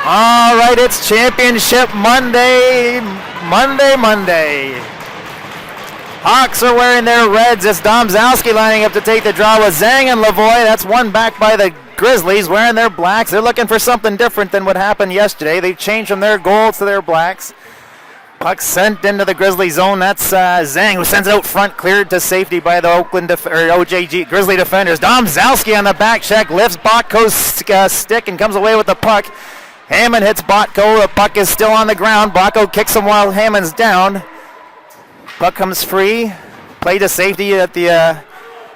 All right, it's Championship Monday. Hawks are wearing their reds. It's Domzowski lining up to take the draw with Zhang and Lavoie. That's one back by the Grizzlies wearing their blacks. They're looking for something different than what happened yesterday. They've changed from their golds to their blacks. Puck sent into the Grizzly zone. That's Zhang, who sends it out front, cleared to safety by the OJG Grizzly defenders. Domzowski on the back check, lifts Botko's stick and comes away with the puck. Hammond hits Botko. The puck is still on the ground. Botko kicks him while Hammond's down. Puck comes free. Play to safety at the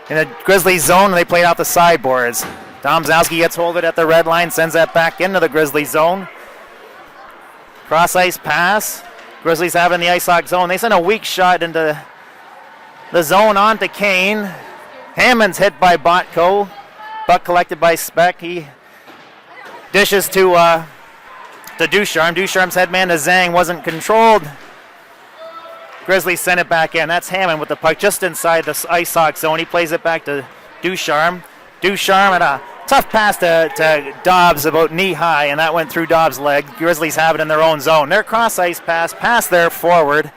in the Grizzly zone. They play out the sideboards. Domzowski gets hold of it at the red line, sends that back into the Grizzly zone. Cross ice pass. Grizzlies have in the ice lock zone. They send a weak shot into the zone onto Kane. Hammond's hit by Botko. Puck collected by Speck. He dishes to Ducharme. Ducharme's headman to Zhang wasn't controlled. Grizzlies send it back in. That's Hammond with the puck just inside the ice lock zone. He plays it back to Ducharme. Ducharme and a tough pass to Dobbs about knee high, and that went through Dobbs' leg. Grizzlies have it in their own zone. Their cross ice pass there forward.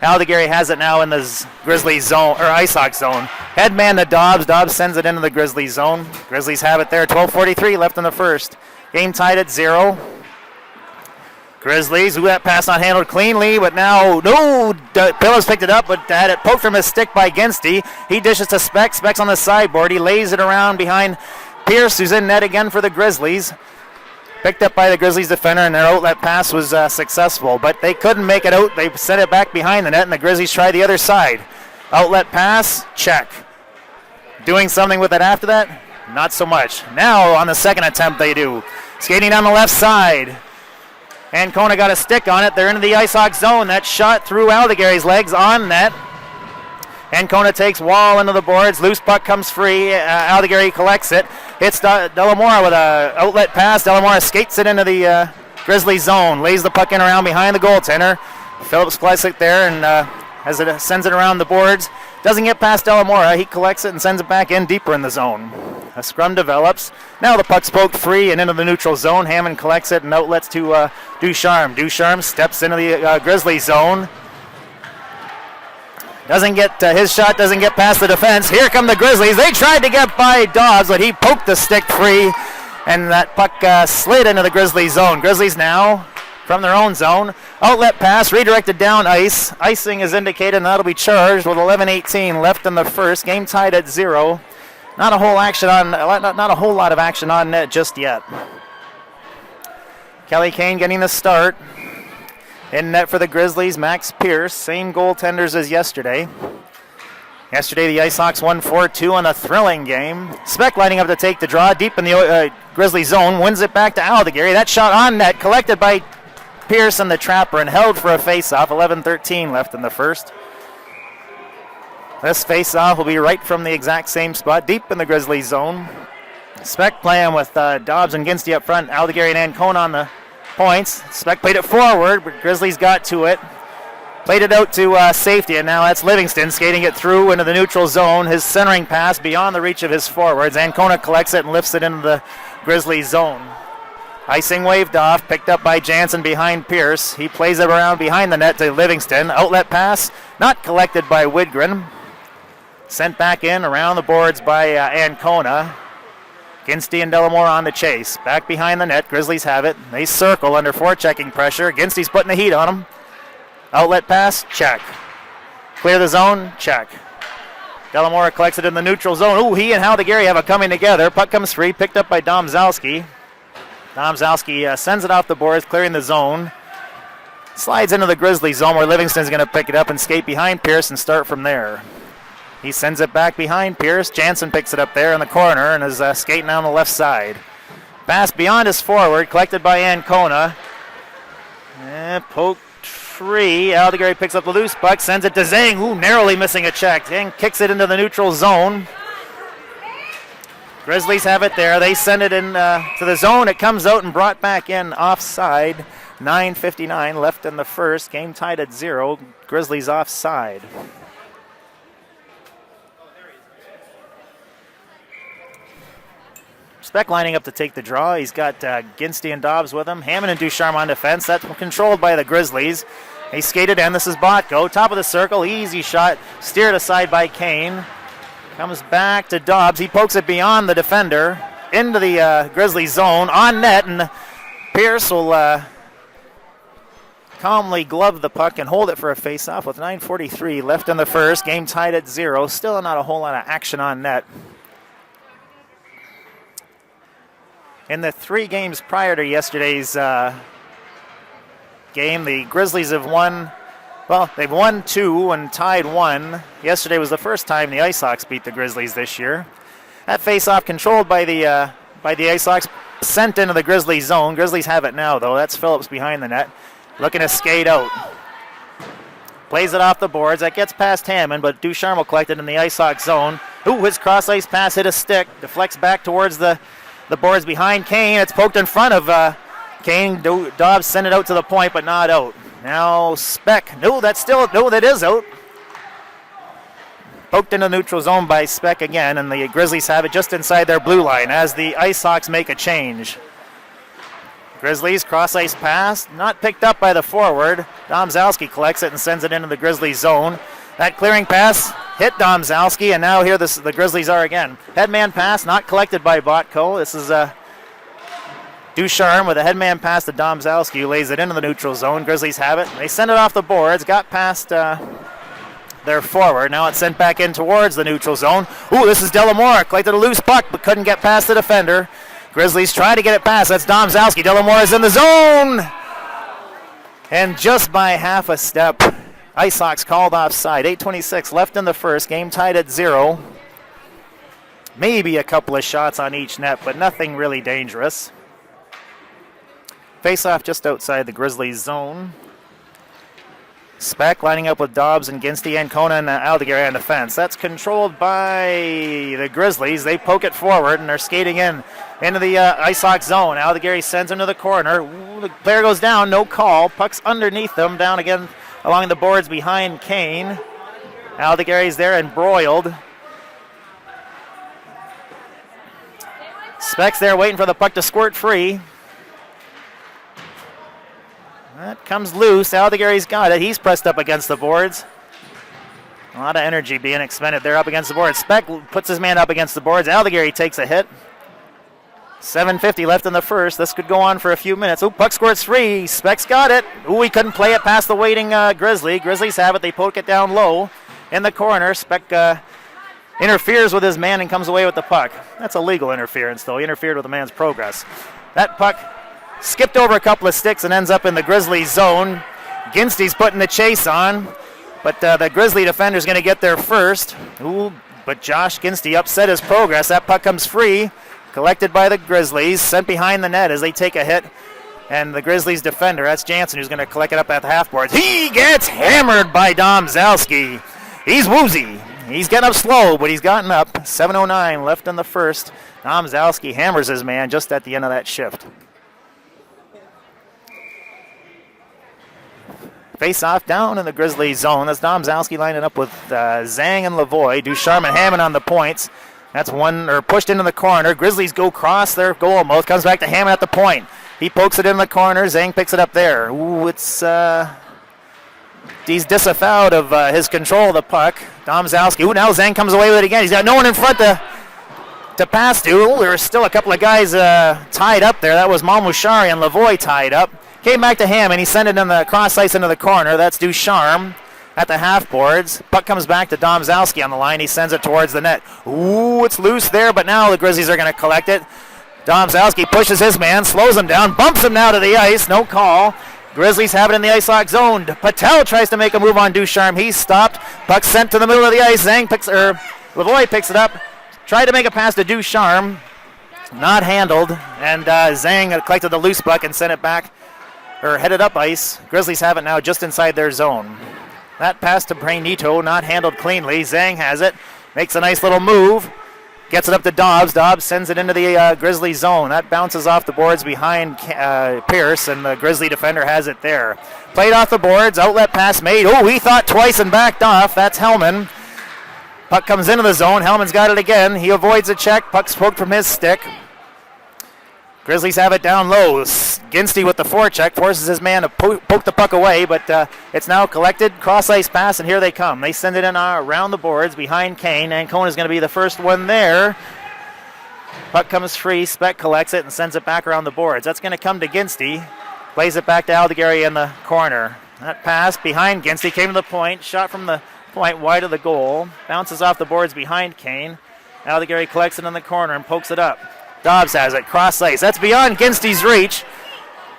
Aldegary has it now in the Grizzlies zone, or ice hockey zone. Headman to Dobbs. Dobbs sends it into the Grizzlies zone. Grizzlies have it there. 12:43 left in the first. Game tied at 0. Grizzlies, that pass not handled cleanly, but now, Pillows picked it up, but had it poked from his stick by Ginsty. He dishes to Speck. Speck's on the sideboard. He lays it around behind Pierce, who's in net again for the Grizzlies. Picked up by the Grizzlies defender, and their outlet pass was successful, but they couldn't make it out. They sent it back behind the net, and the Grizzlies tried the other side. Outlet pass, check. Doing something with it after that? Not so much. Now, on the second attempt, they do. Skating down the left side. Ancona got a stick on it. They're into the ice hockey zone. That shot through Aldegary's legs on net. Ancona takes Wall into the boards. Loose puck comes free. Aldegary collects it. Hits Delamora with an outlet pass. Delamora skates it into the Grizzly zone. Lays the puck in around behind the goaltender. Phillips collects it there and as it sends it around the boards. Doesn't get past Delamora. He collects it and sends it back in deeper in the zone. A scrum develops. Now the puck's poked free and into the neutral zone. Hammond collects it and outlets to Ducharme. Ducharme steps into the Grizzly zone. Doesn't get his shot, doesn't get past the defense. Here come the Grizzlies. They tried to get by Dobbs, but he poked the stick free, and that puck slid into the Grizzly zone. Grizzlies now from their own zone. Outlet pass, redirected down ice. Icing is indicated, and that'll be charged with 11:18 left in the first. Game tied at 0. Not a whole lot of action on net just yet. Kelly Kane getting the start. In net for the Grizzlies, Max Pierce, same goaltenders as yesterday. Yesterday, the Ice Hawks won 4-2 on a thrilling game. Speck lining up to take the draw deep in the Grizzly zone, wins it back to Aldegary. That shot on net, collected by Pierce and the Trapper, and held for a face-off. 11:13 left in the first. This face-off will be right from the exact same spot, deep in the Grizzly zone. Speck playing with Dobbs and Ginsty up front. Aldegary and Ancona on the points. Speck played it forward, but Grizzlies got to it. Played it out to safety, and now that's Livingston skating it through into the neutral zone. His centering pass beyond the reach of his forwards. Ancona collects it and lifts it into the Grizzly zone. Icing waved off, picked up by Jansen behind Pierce. He plays it around behind the net to Livingston. Outlet pass, not collected by Widgren. Sent back in around the boards by Ancona. Ginsty and Delamore on the chase. Back behind the net. Grizzlies have it. They circle under forechecking pressure. Ginsty's putting the heat on them. Outlet pass, check. Clear the zone, check. Delamore collects it in the neutral zone. Ooh, he and Aldegary have a coming together. Puck comes free, picked up by Domzowski. Domzowski sends it off the boards, clearing the zone. Slides into the Grizzly zone where Livingston's going to pick it up and skate behind Pierce and start from there. He sends it back behind Pierce. Jansen picks it up there in the corner and is skating down the left side. Pass beyond his forward, collected by Ancona. Poked free. Aldegary picks up the loose puck, sends it to Zhang, who narrowly missing a check. Zhang kicks it into the neutral zone. Grizzlies have it there. They send it in to the zone. It comes out and brought back in offside. 9:59 left in the first. Game tied at 0. Grizzlies offside. Speck lining up to take the draw. He's got Ginsty and Dobbs with him. Hammond and Ducharme on defense. That's controlled by the Grizzlies. He skated in. This is Botko. Top of the circle. Easy shot. Steered aside by Kane. Comes back to Dobbs. He pokes it beyond the defender into the Grizzlies zone. On net. And Pierce will calmly glove the puck and hold it for a face-off with 9:43 left in the first. Game tied at 0. Still not a whole lot of action on net. In the 3 games prior to yesterday's game, the Grizzlies have won, well, they've won 2 and tied 1. Yesterday was the first time the Ice Hawks beat the Grizzlies this year. That face-off controlled by the Ice Hawks, sent into the Grizzlies zone. Grizzlies have it now, though. That's Phillips behind the net, looking to skate out. Plays it off the boards. That gets past Hammond, but Ducharme will collect it in the Ice Hawks zone. Ooh, his cross-ice pass hit a stick. Deflects back towards the boards behind Kane. It's poked in front of Kane. Dobbs sent it out to the point, but not out. Now Speck. No, that is out. Poked into neutral zone by Speck again, and the Grizzlies have it just inside their blue line as the Ice Hawks make a change. Grizzlies cross-ice pass, not picked up by the forward. Domzalski collects it and sends it into the Grizzlies zone. That clearing pass hit Domzalski, and now here the Grizzlies are again. Headman pass not collected by Botko. This is Ducharme with a headman pass to Domzalski, who lays it into the neutral zone. Grizzlies have it. They send it off the boards, got past their forward. Now it's sent back in towards the neutral zone. Ooh, this is Delamore. Collected a loose puck, but couldn't get past the defender. Grizzlies try to get it past. That's Domzalski. Delamore is in the zone. And just by half a step, Ice Hawks called offside. 8:26 left in the first. Game tied at 0. Maybe a couple of shots on each net, but nothing really dangerous. Face-off just outside the Grizzlies zone. Speck lining up with Dobbs and Ginsty, Ancona and Aldegari on defense. That's controlled by the Grizzlies. They poke it forward and they're skating into the Ice Hawks zone. Aldegari sends him to the corner. Ooh, the player goes down, no call. Puck's underneath them, down again along the boards behind Kane. Aldegari's there embroiled. Speck's there waiting for the puck to squirt free. That comes loose. Aldegari's got it. He's pressed up against the boards. A lot of energy being expended there up against the boards. Speck puts his man up against the boards. Aldegari takes a hit. 7:50 left in the first. This could go on for a few minutes. Ooh, puck squirts free. Speck's got it. Ooh, he couldn't play it past the waiting Grizzly. Grizzlies have it. They poke it down low in the corner. Speck interferes with his man and comes away with the puck. That's illegal interference, though. He interfered with the man's progress. That puck skipped over a couple of sticks and ends up in the Grizzlies zone. Ginsty's putting the chase on, but the Grizzly defender's going to get there first. Ooh, but Josh Ginsty upset his progress. That puck comes free, collected by the Grizzlies, sent behind the net as they take a hit. And the Grizzlies defender, that's Jansen, who's going to collect it up at the half boards. He gets hammered by Domzalski. He's woozy. He's getting up slow, but he's gotten up. 7:09 left in the first. Domzalski hammers his man just at the end of that shift. Face-off down in the Grizzlies zone. That's Domzalski lining up with Zhang and Lavoie. Ducharme and Hammond on the points. That's pushed into the corner. Grizzlies go cross their goal mouth. Comes back to Hammond at the point. He pokes it in the corner. Zhang picks it up there. Ooh, he's disavowed of his control of the puck. Domzalski. Ooh, now Zhang comes away with it again. He's got no one in front to pass to. Ooh, there were still a couple of guys tied up there. That was Malmushari and Lavoie tied up. Came back to Hammond. He sent it in the cross ice into the corner. That's Ducharme at the half boards. Puck comes back to Domzalski on the line. He sends it towards the net. Ooh, it's loose there, but now the Grizzlies are going to collect it. Domzalski pushes his man, slows him down, bumps him now to the ice. No call. Grizzlies have it in the Ice Hawk zone. Patel tries to make a move on Ducharme. He's stopped. Puck sent to the middle of the ice. Lavoie picks it up. Tried to make a pass to Ducharme. Not handled. And Zhang collected the loose puck and sent it back, or headed up ice. Grizzlies have it now just inside their zone. That pass to Brainito, not handled cleanly. Zhang has it. Makes a nice little move. Gets it up to Dobbs. Dobbs sends it into the Grizzly zone. That bounces off the boards behind Pierce, and the Grizzly defender has it there. Played off the boards. Outlet pass made. Oh, he thought twice and backed off. That's Hellman. Puck comes into the zone. Hellman's got it again. He avoids a check. Puck's poked from his stick. Grizzlies have it down low. Ginsty with the forecheck forces his man to poke the puck away, but it's now collected. Cross-ice pass, and here they come. They send it in around the boards behind Kane. Ancona is going to be the first one there. Puck comes free. Speck collects it and sends it back around the boards. That's going to come to Ginsty. Plays it back to Aldegary in the corner. That pass behind Ginsty came to the point. Shot from the point wide of the goal. Bounces off the boards behind Kane. Aldegary collects it in the corner and pokes it up. Dobbs has it, cross ice. That's beyond Ginsty's reach.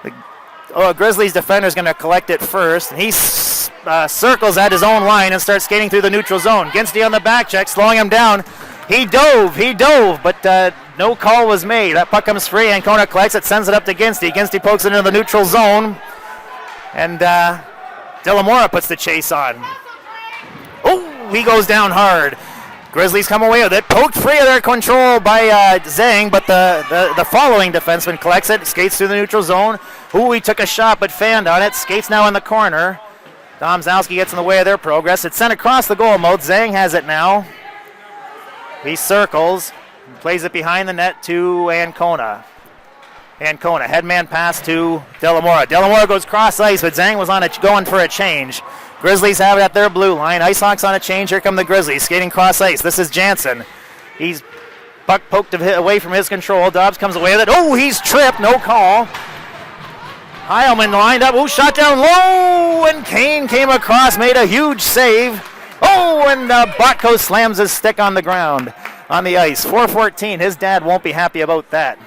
The Grizzlies defender is going to collect it first. He circles at his own line and starts skating through the neutral zone. Ginsty on the back check, slowing him down. He dove, but no call was made. That puck comes free. Ancona collects it, sends it up to Ginsty. Ginsty pokes it into the neutral zone. And De La Mora puts the chase on. Oh, he goes down hard. Grizzlies come away with it. Poked free of their control by Zhang, but the following defenseman collects it, skates through the neutral zone. Ooh, he took a shot but fanned on it. Skates now in the corner. Domzowski gets in the way of their progress. It's sent across the goal mouth. Zhang has it now. He circles, plays it behind the net to Ancona. Ancona, headman pass to De La Mora. De La Mora goes cross ice, but Zhang was on it going for a change. Grizzlies have it at their blue line. Ice Hawks on a change. Here come the Grizzlies skating cross ice. This is Jansen. He's puck poked away from his control. Dobbs comes away with it. Oh, he's tripped. No call. Heilman lined up. Oh, shot down low, and Kane came across, made a huge save. Oh, and Botko slams his stick on the ground on the ice. 4:14. His dad won't be happy about that.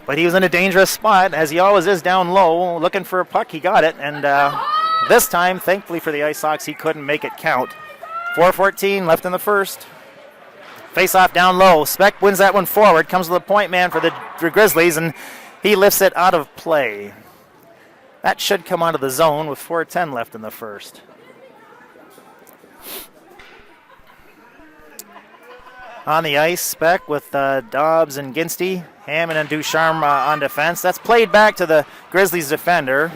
But he was in a dangerous spot, as he always is down low, looking for a puck. He got it, and this time, thankfully for the Ice Hawks, he couldn't make it count. 4:14 left in the first. Face-off down low. Speck wins that one forward, comes to the point man for the Grizzlies, and he lifts it out of play. That should come out of the zone with 4:10 left in the first. On the ice, Speck with Dobbs and Ginsty. Hammond and Ducharme on defense. That's played back to the Grizzlies defender.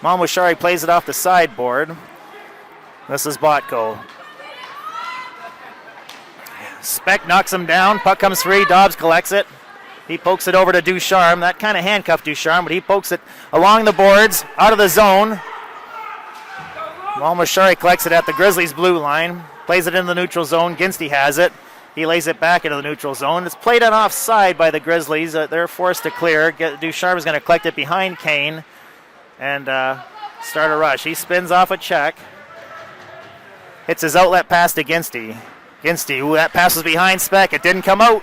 Malmushari plays it off the sideboard. This is Botko. Speck knocks him down. Puck comes free. Dobbs collects it. He pokes it over to Ducharme. That kind of handcuffed Ducharme, but he pokes it along the boards, out of the zone. Malmushari collects it at the Grizzlies' blue line. Plays it in the neutral zone. Ginsty has it. He lays it back into the neutral zone. It's played on offside by the Grizzlies. They're forced to clear. Ducharme is going to collect it behind Kane and start a rush. He spins off a check. Hits his outlet pass to Ginsty. Ginsty, ooh, that pass was behind Speck. It didn't come out.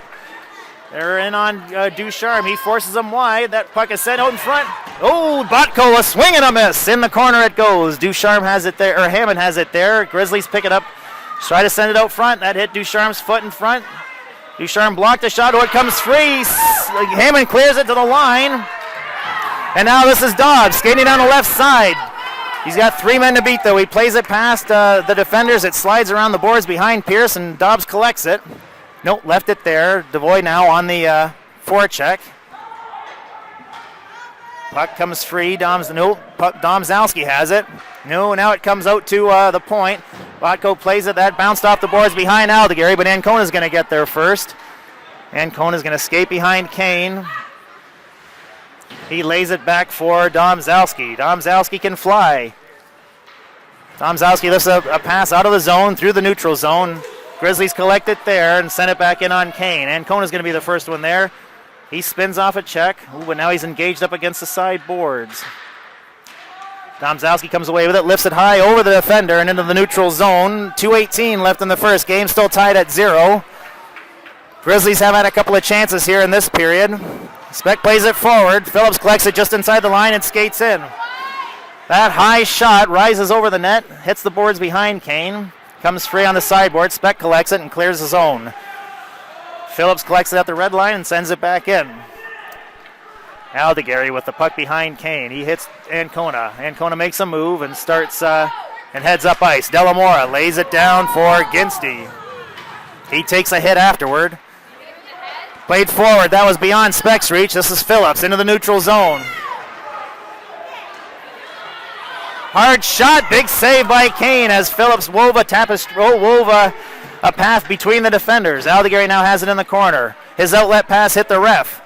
They're in on Ducharme. He forces him wide. That puck is sent out in front. Oh, Botko, a swing and a miss. In the corner it goes. Ducharme has it there, or Hammond has it there. Grizzlies pick it up. Try to send it out front. That hit Ducharme's foot in front. Ducharme blocked the shot. Oh, it comes free. Hammond clears it to the line. And now this is Dobbs skating down the left side. He's got 3 men to beat, though. He plays it past the defenders. It slides around the boards behind Pierce, and Dobbs collects it. Nope, left it there. Devoy now on the forecheck. Puck comes free. Domzowski has it. No, now it comes out to the point. Botko plays it. That bounced off the boards behind Aldegary, but Ancona's going to get there first. Ancona's going to skate behind Kane. He lays it back for Domzowski. Domzowski can fly. Domzowski lifts a pass out of the zone through the neutral zone. Grizzlies collect it there and send it back in on Kane. Ancona's going to be the first one there. He spins off a check. Ooh, but now he's engaged up against the side boards. Domzowski comes away with it, lifts it high over the defender and into the neutral zone. 2:18 left in the first. Game still tied at 0. Grizzlies have had a couple of chances here in this period. Speck plays it forward. Phillips collects it just inside the line and skates in. That high shot rises over the net, hits the boards behind Kane. Comes free on the sideboard. Speck collects it and clears the zone. Phillips collects it at the red line and sends it back in. Aldegary with the puck behind Kane. He hits Ancona. Ancona makes a move and starts and heads up ice. De La Mora lays it down for Ginsty. He takes a hit afterward. Played forward. That was beyond Speck's reach. This is Phillips into the neutral zone. Hard shot. Big save by Kane as Phillips wove a path between the defenders. Aldegary now has it in the corner. His outlet pass hit the ref.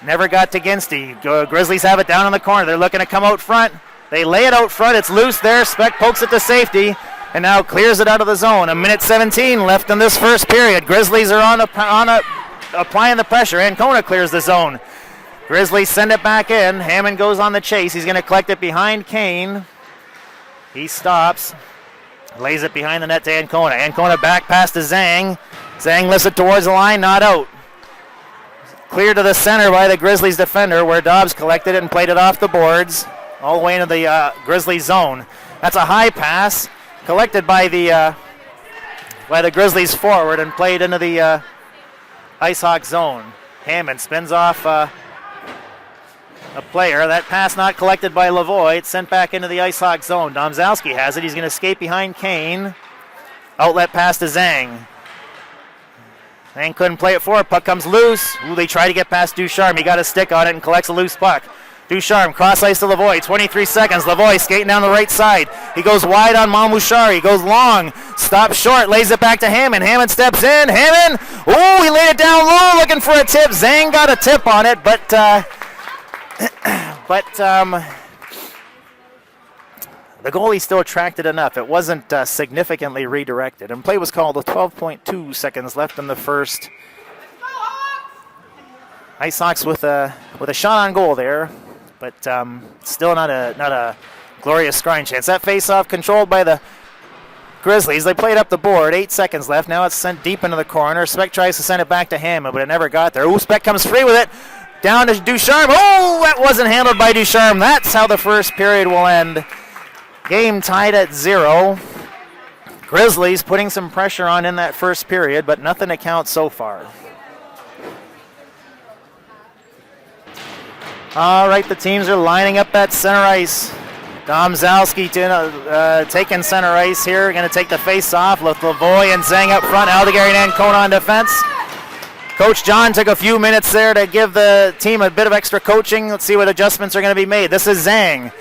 Never got to Ginsty. Grizzlies have it down in the corner. They're looking to come out front. They lay it out front. It's loose there. Speck pokes it to safety and now clears it out of the zone. 1:17 left in this first period. Grizzlies are applying the pressure. Ancona clears the zone. Grizzlies send it back in. Hammond goes on the chase. He's going to collect it behind Kane. He stops. Lays it behind the net to Ancona. Ancona back pass to Zhang. Zhang lifts it towards the line. Not out. Cleared to the center by the Grizzlies defender where Dobbs collected it and played it off the boards all the way into the Grizzlies zone. That's a high pass collected by the Grizzlies forward and played into the IceHawk zone. Hammond spins off a player. That pass not collected by Lavoie. It's sent back into the IceHawk zone. Domzalski has it. He's going to skate behind Kane. Outlet pass to Zhang. Zhang couldn't play it forward. Puck comes loose. Ooh, they try to get past Ducharme. He got a stick on it and collects a loose puck. Ducharme, cross ice to Lavoie. 23 seconds. Lavoie skating down the right side. He goes wide on Malmouchari. He goes long. Stops short. Lays it back to Hammond. Hammond steps in. Hammond. Ooh, he laid it down low looking for a tip. Zhang got a tip on it, but the goalie still tracked it enough. It wasn't significantly redirected. And play was called with 12.2 seconds left in the first. IceHawks with a shot on goal there, but still not a glorious scoring chance. That face-off controlled by the Grizzlies. They played up the board. 8 seconds left. Now it's sent deep into the corner. Speck tries to send it back to Hammond, but it never got there. Ooh, Speck comes free with it. Down to Ducharme. Oh, that wasn't handled by Ducharme. That's how the first period will end. Game tied at 0. Grizzlies putting some pressure on in that first period, but nothing to count so far. All right, the teams are lining up at center ice. Domzalski taking center ice here. Going to take the face-off with Lavoie and Zhang up front. Aldegari and Ancona on defense. Coach John took a few minutes there to give the team a bit of extra coaching. Let's see what adjustments are going to be made. This is Zhang.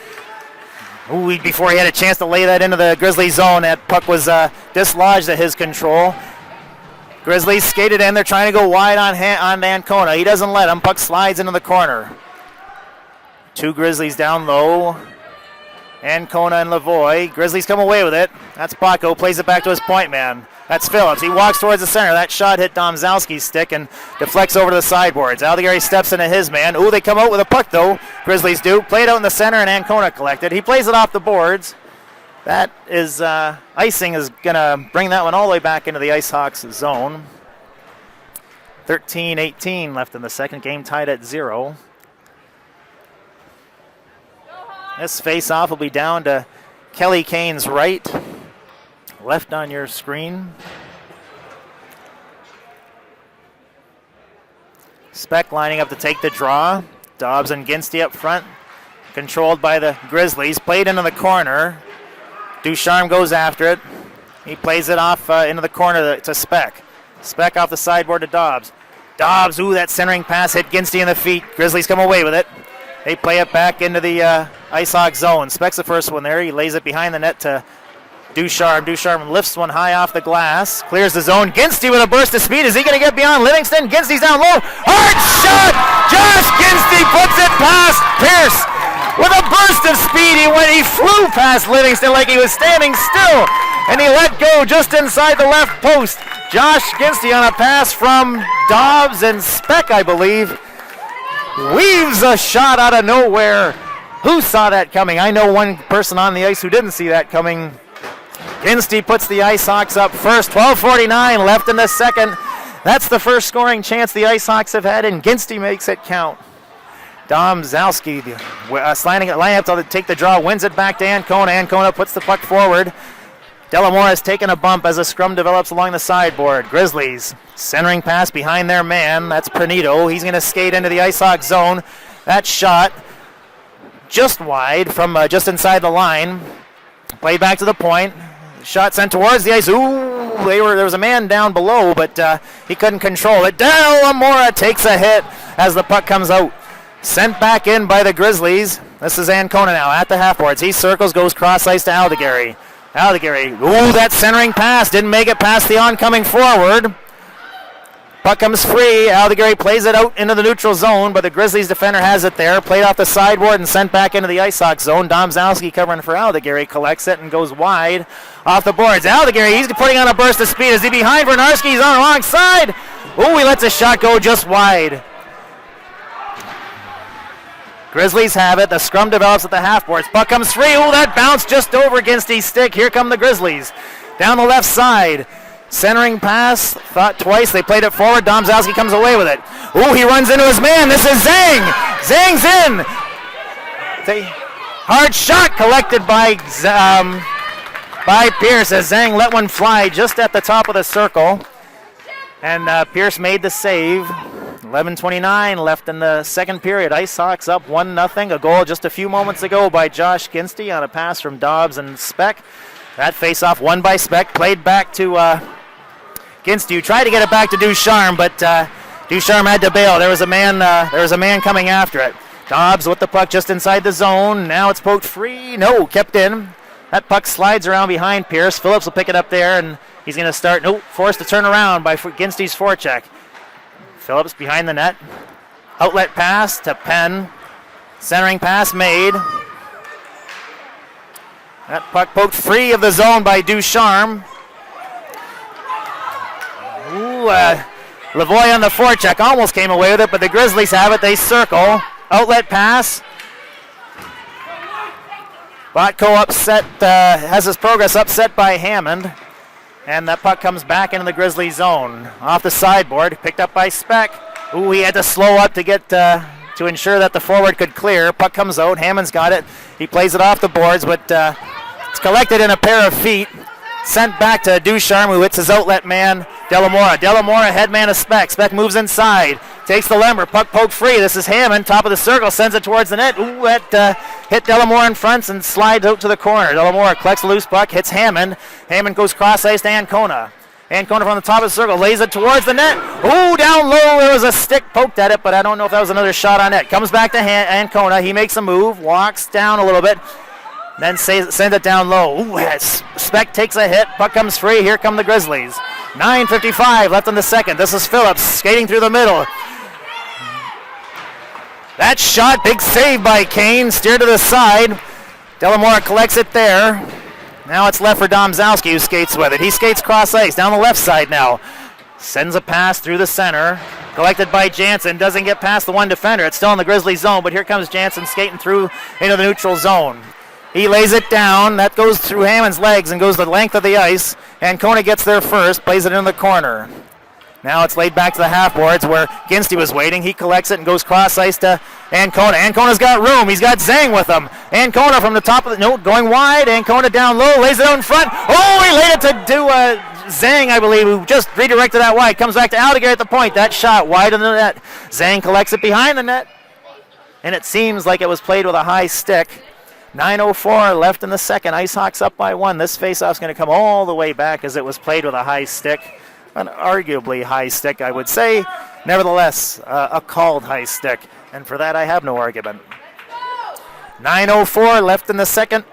Ooh, before he had a chance to lay that into the Grizzlies zone, that puck was dislodged at his control. Grizzlies skated in. They're trying to go wide on Ancona. He doesn't let him. Puck slides into the corner. Two Grizzlies down low. Ancona and Lavoie. Grizzlies come away with it. That's Paco. Plays it back to his point man. That's Phillips. He walks towards the center. That shot hit Domzalski's stick and deflects over to the sideboards. Aldegari steps into his man. Ooh, they come out with a puck, though. Grizzlies do. Play it out in the center, and Ancona collected. He plays it off the boards. That is, icing is going to bring that one all the way back into the IceHawks zone. 13-18 left in the second. Game tied at 0. This face-off will be down to Kelly Kane's right. Left on your screen. Speck lining up to take the draw. Dobbs and Ginsty up front. Controlled by the Grizzlies. Played into the corner. Ducharme goes after it. He plays it off into the corner to Speck. Speck off the sideboard to Dobbs. Dobbs, ooh, that centering pass hit Ginsty in the feet. Grizzlies come away with it. They play it back into the IceHawk zone. Speck's the first one there. He lays it behind the net to Ducharme. Ducharme lifts one high off the glass. Clears the zone. Ginsty with a burst of speed. Is he going to get beyond Livingston? Ginsty's down low. Hard shot! Josh Ginsty puts it past Pierce. With a burst of speed, he flew past Livingston like he was standing still. And he let go just inside the left post. Josh Ginsty on a pass from Dobbs and Speck, I believe. Weaves a shot out of nowhere. Who saw that coming? I know one person on the ice who didn't see that coming. Ginsty puts the IceHawks up first. 12:49 left in the second. That's the first scoring chance the IceHawks have had, and Ginsty makes it count. Domzalski lining up to take the draw, wins it back to Ancona. Ancona puts the puck forward. Delamore has taken a bump as a scrum develops along the sideboard. Grizzlies centering pass behind their man. That's Pernito. He's going to skate into the IceHawk zone. That shot just wide from just inside the line. Played back to the point. Shot sent towards the ice. Ooh, there was a man down below, but he couldn't control it. Delamore takes a hit as the puck comes out. Sent back in by the Grizzlies. This is Ancona now at the half boards. He circles, goes cross ice to Aldegari. Aldegari, ooh, that centering pass. Didn't make it past the oncoming forward. Puck comes free. Aldegheri plays it out into the neutral zone, but the Grizzlies defender has it there. Played off the sideboard and sent back into the Ice Hawks zone. Domzowski covering for Aldegheri, collects it and goes wide off the boards. Aldegheri, he's putting on a burst of speed. Is he behind Vernarski? He's on the wrong side. Ooh, he lets a shot go just wide. Grizzlies have it. The scrum develops at the half boards. Puck comes free. Ooh, that bounced just over against his stick. Here come the Grizzlies. Down the left side. Centering pass. Thought twice. They played it forward. Domzowski comes away with it. Ooh, he runs into his man. This is Zhang. Zhang's in. Hard shot collected by Pierce as Zhang let one fly just at the top of the circle. And Pierce made the save. 11:29 left in the second period. Ice Hawks up 1-0. A goal just a few moments ago by Josh Ginsty on a pass from Dobbs and Speck. That face-off won by Speck. Played back to Ginsty, who tried to get it back to Ducharme, but Ducharme had to bail. There was a man coming after it. Dobbs with the puck just inside the zone. Now it's poked free. No, kept in. That puck slides around behind Pierce. Phillips will pick it up there, and he's going to start. Nope, forced to turn around by Ginsty's forecheck. Phillips behind the net. Outlet pass to Penn. Centering pass made. That puck poked free of the zone by Ducharme. Ooh, Lavoie on the forecheck almost came away with it, but the Grizzlies have it. They circle. Outlet pass. Botko upset, has his progress upset by Hammond. And that puck comes back into the Grizzly zone. Off the sideboard, picked up by Speck. Ooh, he had to slow up to get to ensure that the forward could clear. Puck comes out. Hammond's got it. He plays it off the boards, but it's collected in a pair of feet. Sent back to Ducharme, who hits his outlet man, Delamora. Delamora, head man of Speck. Speck moves inside. Takes the lemmer. Puck poked free. This is Hammond. Top of the circle. Sends it towards the net. Ooh, that hit Delamora in front and slides out to the corner. Delamora collects the loose puck. Hits Hammond. Hammond goes cross ice to Ancona. Ancona from the top of the circle. Lays it towards the net. Ooh, down low. There was a stick poked at it, but I don't know if that was another shot on net. Comes back to Ancona. He makes a move. Walks down a little bit. Then sends it down low. Ooh, Speck takes a hit. Puck comes free. Here come the Grizzlies. 9:55 left in the second. This is Phillips skating through the middle. That shot, big save by Kane. Steered to the side. Delamora collects it there. Now it's left for Domzowski, who skates with it. He skates cross ice down the left side now. Sends a pass through the center. Collected by Jansen. Doesn't get past the one defender. It's still in the Grizzly zone, but here comes Jansen skating through into the neutral zone. He lays it down. That goes through Hammond's legs and goes the length of the ice. Ancona gets there first, plays it in the corner. Now it's laid back to the half boards where Ginsty was waiting. He collects it and goes cross ice to Ancona. Ancona's got room. He's got Zhang with him. Ancona from the top of the note going wide. Ancona down low, lays it out in front. Oh, he laid it to Zhang, I believe, who just redirected that wide. Comes back to Aldegheri at the point. That shot wide in the net. Zhang collects it behind the net. And it seems like it was played with a high stick. 9:04 left in the second. Ice Hawks up by one. This faceoff's going to come all the way back as it was played with a high stick. An arguably high stick, I would say. Nevertheless, a called high stick. And for that, I have no argument. 9:04 left in the second.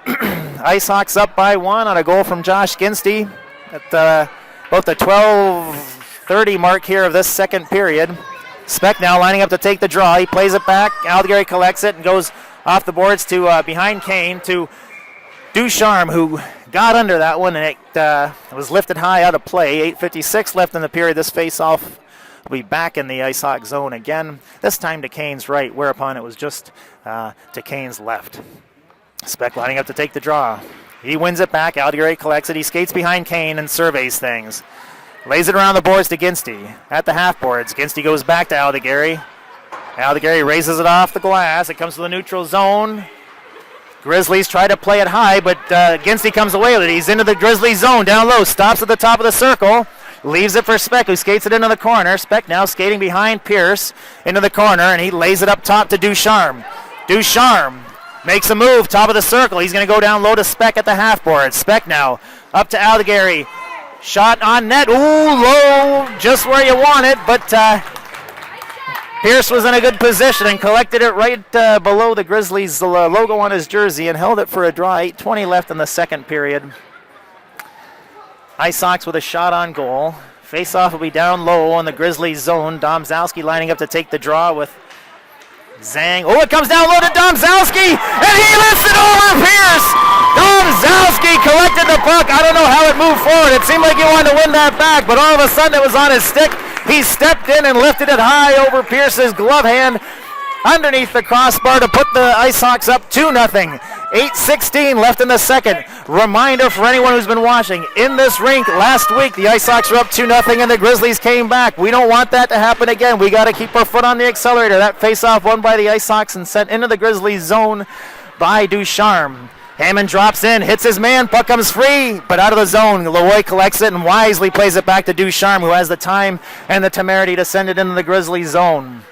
Ice Hawks up by one on a goal from Josh Ginsty at about the 12:30 mark here of this second period. Speck now lining up to take the draw. He plays it back. Aldegheri collects it and goes off the boards to behind Kane to Ducharme, who got under that one, and it was lifted high out of play. 8:56 left in the period. This face-off will be back in the Ice Hawk zone again, this time to Kane's right, whereupon it was just to Kane's left. Speck lining up to take the draw. He wins it back. Aldegheri collects it. He skates behind Kane and surveys things. Lays it around the boards to Ginsty at the half boards. Ginsty goes back to Aldegheri. Aldegheri raises it off the glass. It comes to the neutral zone. Grizzlies try to play it high, but Ginsty comes away with it. He's into the Grizzlies zone, down low, stops at the top of the circle, leaves it for Speck, who skates it into the corner. Speck now skating behind Pierce into the corner, and he lays it up top to Ducharme. Ducharme makes a move, top of the circle. He's going to go down low to Speck at the half board. Speck now up to Aldegheri. Shot on net. Ooh, low, just where you want it, but Pierce was in a good position and collected it right below the Grizzlies' logo on his jersey and held it for a draw. 8:20 left in the second period. Ice Hawks with a shot on goal. Face-off will be down low on the Grizzlies zone. Domzalski lining up to take the draw with Zhang. Oh, it comes down low to Domzalski, and he lifts it over Pierce. Domzalski collected the puck. I don't know how it moved forward. It seemed like he wanted to win that back, but all of a sudden it was on his stick. He stepped in and lifted it high over Pierce's glove hand underneath the crossbar to put the Ice Hawks up 2-0. 8:16 left in the second. Reminder for anyone who's been watching, in this rink last week, the Ice Hawks were up 2-0 and the Grizzlies came back. We don't want that to happen again. We got to keep our foot on the accelerator. That face-off won by the Ice Hawks and sent into the Grizzlies zone by Ducharme. Hammond drops in, hits his man, puck comes free, but out of the zone. Lavoie collects it and wisely plays it back to Ducharme, who has the time and the temerity to send it into the Grizzlies zone.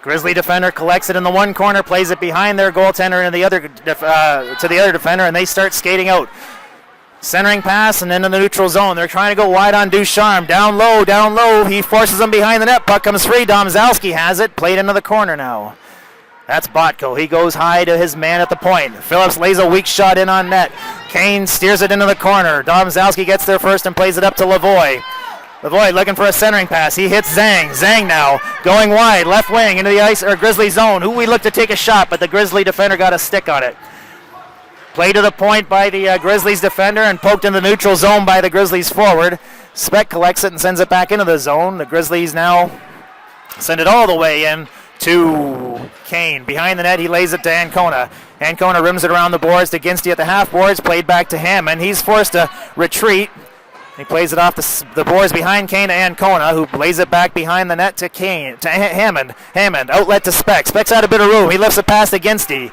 Grizzly defender collects it in the one corner, plays it behind their goaltender and to the other defender, and they start skating out. Centering pass and into the neutral zone. They're trying to go wide on Ducharme. Down low. He forces them behind the net. Puck comes free. Domzalski has it, played into the corner now. That's Botko. He goes high to his man at the point. Phillips lays a weak shot in on net. Kane steers it into the corner. Domzalski gets there first and plays it up to Lavoie. Lavoie looking for a centering pass. He hits Zhang. Zhang now going wide, left wing into the Grizzly zone. We look to take a shot, but the Grizzly defender got a stick on it. Play to the point by the Grizzlies defender and poked in the neutral zone by the Grizzlies forward. Speck collects it and sends it back into the zone. The Grizzlies now send it all the way in to Kane. Behind the net, he lays it to Ancona. Ancona rims it around the boards to Ginstey at the half boards, played back to Hammond. He's forced to retreat. He plays it off the boards behind Kane to Ancona, who plays it back behind the net to Hammond. Hammond, outlet to Speck. Speck's had a bit of room. He lifts it past to Ginstey.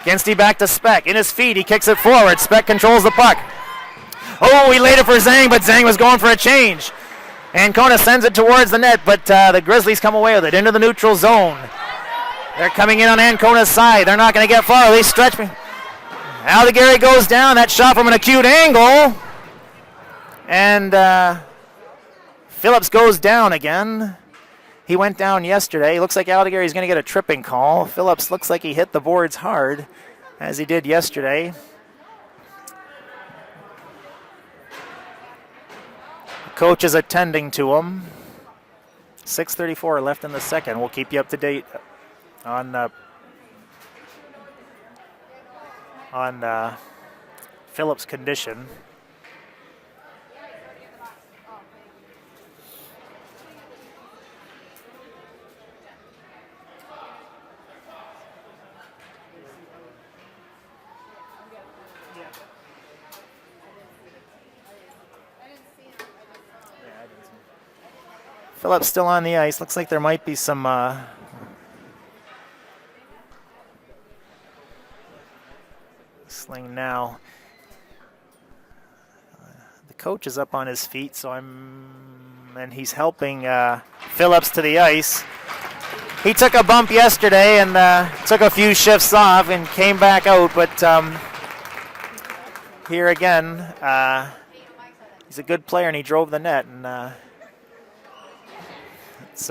Ginstey back to Speck. In his feet, he kicks it forward. Speck controls the puck. Oh, he laid it for Zhang, but Zhang was going for a change. Ancona sends it towards the net, but the Grizzlies come away with it into the neutral zone. They're coming in on Ancona's side. They're not going to get far. They stretch me. Aldegheri goes down. That shot from an acute angle. And Phillips goes down again. He went down yesterday. Looks like Aldegheri's going to get a tripping call. Phillips looks like he hit the boards hard, as he did yesterday. The coach is attending to him. 6:34 left in the second. We'll keep you up to date on Phillips' condition. Phillips still on the ice. Looks like there might be some sling now. The coach is up on his feet, and he's helping Phillips to the ice. He took a bump yesterday and took a few shifts off and came back out, but here again, he's a good player and he drove the net, and it's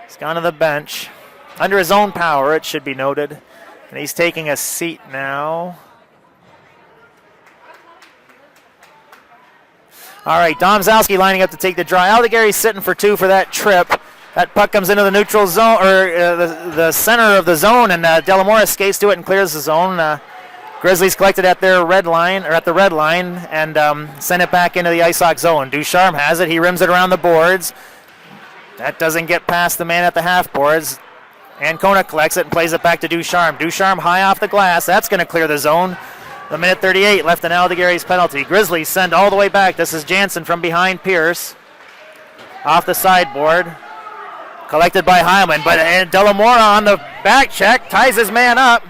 he's gone to the bench under his own power, it should be noted, and he's taking a seat now. All right, Domzalski lining up to take the draw. Aldegheri's sitting for two for that trip. That puck comes into the neutral zone, or the center of the zone, and Delamora skates to it and clears the zone. Grizzlies collected at their red line, or at the red line, and send it back into the Ice Hawk zone. Ducharme has it. He rims it around the boards. That doesn't get past the man at the half boards. Ancona collects it and plays it back to Ducharme. Ducharme high off the glass. That's going to clear the zone. The minute 38 left in Aldegheri's penalty. Grizzlies send all the way back. This is Jansen from behind Pierce. Off the sideboard. Collected by Hyman, but Delamora on the back check ties his man up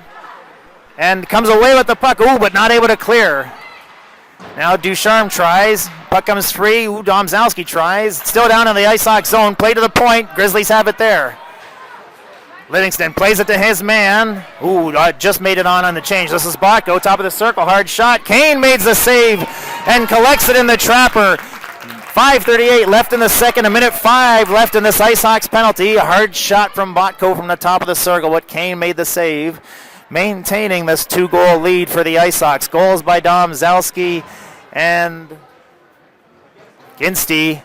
and comes away with the puck. Ooh, but not able to clear. Now Ducharme tries. Puck comes free. Ooh, Domzalski tries. Still down in the Ice Hawk zone. Play to the point. Grizzlies have it there. Livingston plays it to his man. Ooh, just made it on the change. This is Botko, top of the circle, hard shot. Kane made the save and collects it in the trapper. 5:38 left in the second, a minute 5 left in this Ice Hawks penalty. A hard shot from Botko from the top of the circle, but Kane made the save. maintaining this 2-goal lead for the Ice Hawks. Goals by Domzalski and Ginstey,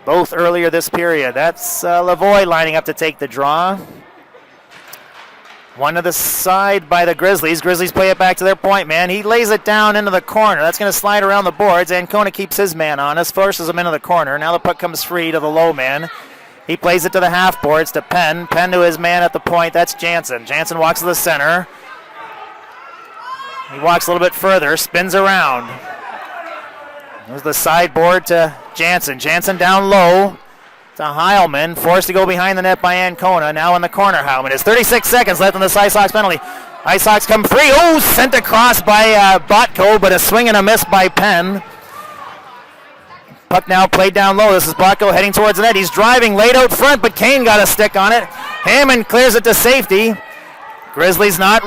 both earlier this period. That's Lavoie lining up to take the draw. One to the side by the Grizzlies. Grizzlies play it back to their point man. He lays it down into the corner. That's going to slide around the boards. Ancona keeps his man on us, forces him into the corner. Now the puck comes free to the low man. He plays it to the half boards to Penn. Penn to his man at the point. That's Jansen. Jansen walks to the center. He walks a little bit further, spins around. There's the sideboard to Jansen. Jansen down low to Heilman, forced to go behind the net by Ancona. Now in the corner, Heilman is 36 seconds left in this Ice Hawks penalty. Ice Hawks come free. Oh, sent across by Botko, but a swing and a miss by Penn. Puck now played down low. This is Botko heading towards the net. He's driving late out front, but Kane got a stick on it. Hammond clears it to safety. Grizzlies not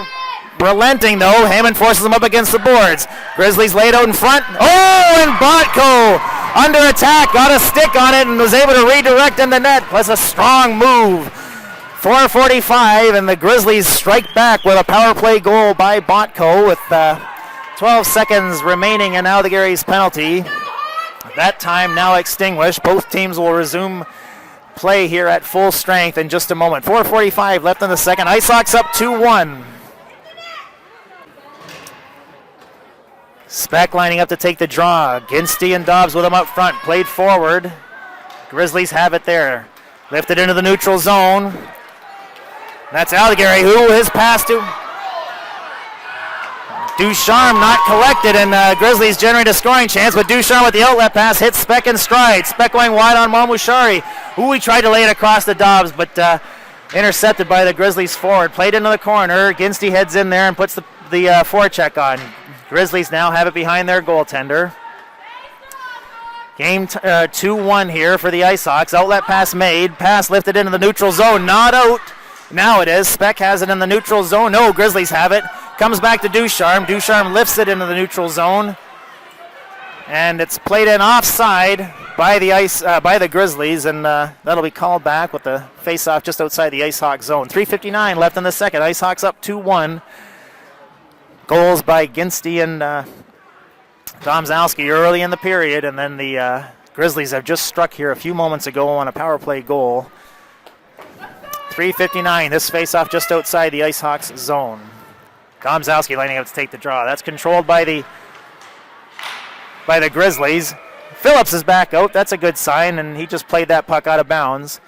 relenting though. Hammond forces them up against the boards. Grizzlies laid out in front. Oh, and Botko under attack, got a stick on it and was able to redirect in the net. That's a strong move. 4:45 and the Grizzlies strike back with a power play goal by Botko with 12 seconds remaining in Aldegary's penalty. That time now extinguished. Both teams will resume play here at full strength in just a moment. 4:45 left in the second. Ice Hawks up 2-1. Speck lining up to take the draw. Ginstey and Dobbs with him up front. Played forward. Grizzlies have it there. Lifted into the neutral zone. That's Aldegary, who his pass to Ducharme not collected, and Grizzlies generate a scoring chance, but Ducharme with the outlet pass hits Speck in stride. Speck going wide on Mamushari, who he tried to lay it across the Dobbs, but intercepted by the Grizzlies forward. Played into the corner. Ginstey heads in there and puts the forecheck on. Grizzlies now have it behind their goaltender. Game 2-1 here for the Ice Hawks. Outlet pass made. Pass lifted into the neutral zone. Not out. Now it is. Speck has it in the neutral zone. No, Grizzlies have it. Comes back to Ducharme. Ducharme lifts it into the neutral zone. And it's played in offside by the Grizzlies, and that'll be called back with the face-off just outside the Ice Hawk zone. 3:59 left in the second. Ice Hawks up 2-1. Goals by Ginstey and Domzalski early in the period, and then the Grizzlies have just struck here a few moments ago on a power play goal. 3:59, this face-off just outside the Ice Hawks zone. Domzalski lining up to take the draw. That's controlled by the Grizzlies. Phillips is back out. That's a good sign, and he just played that puck out of bounds.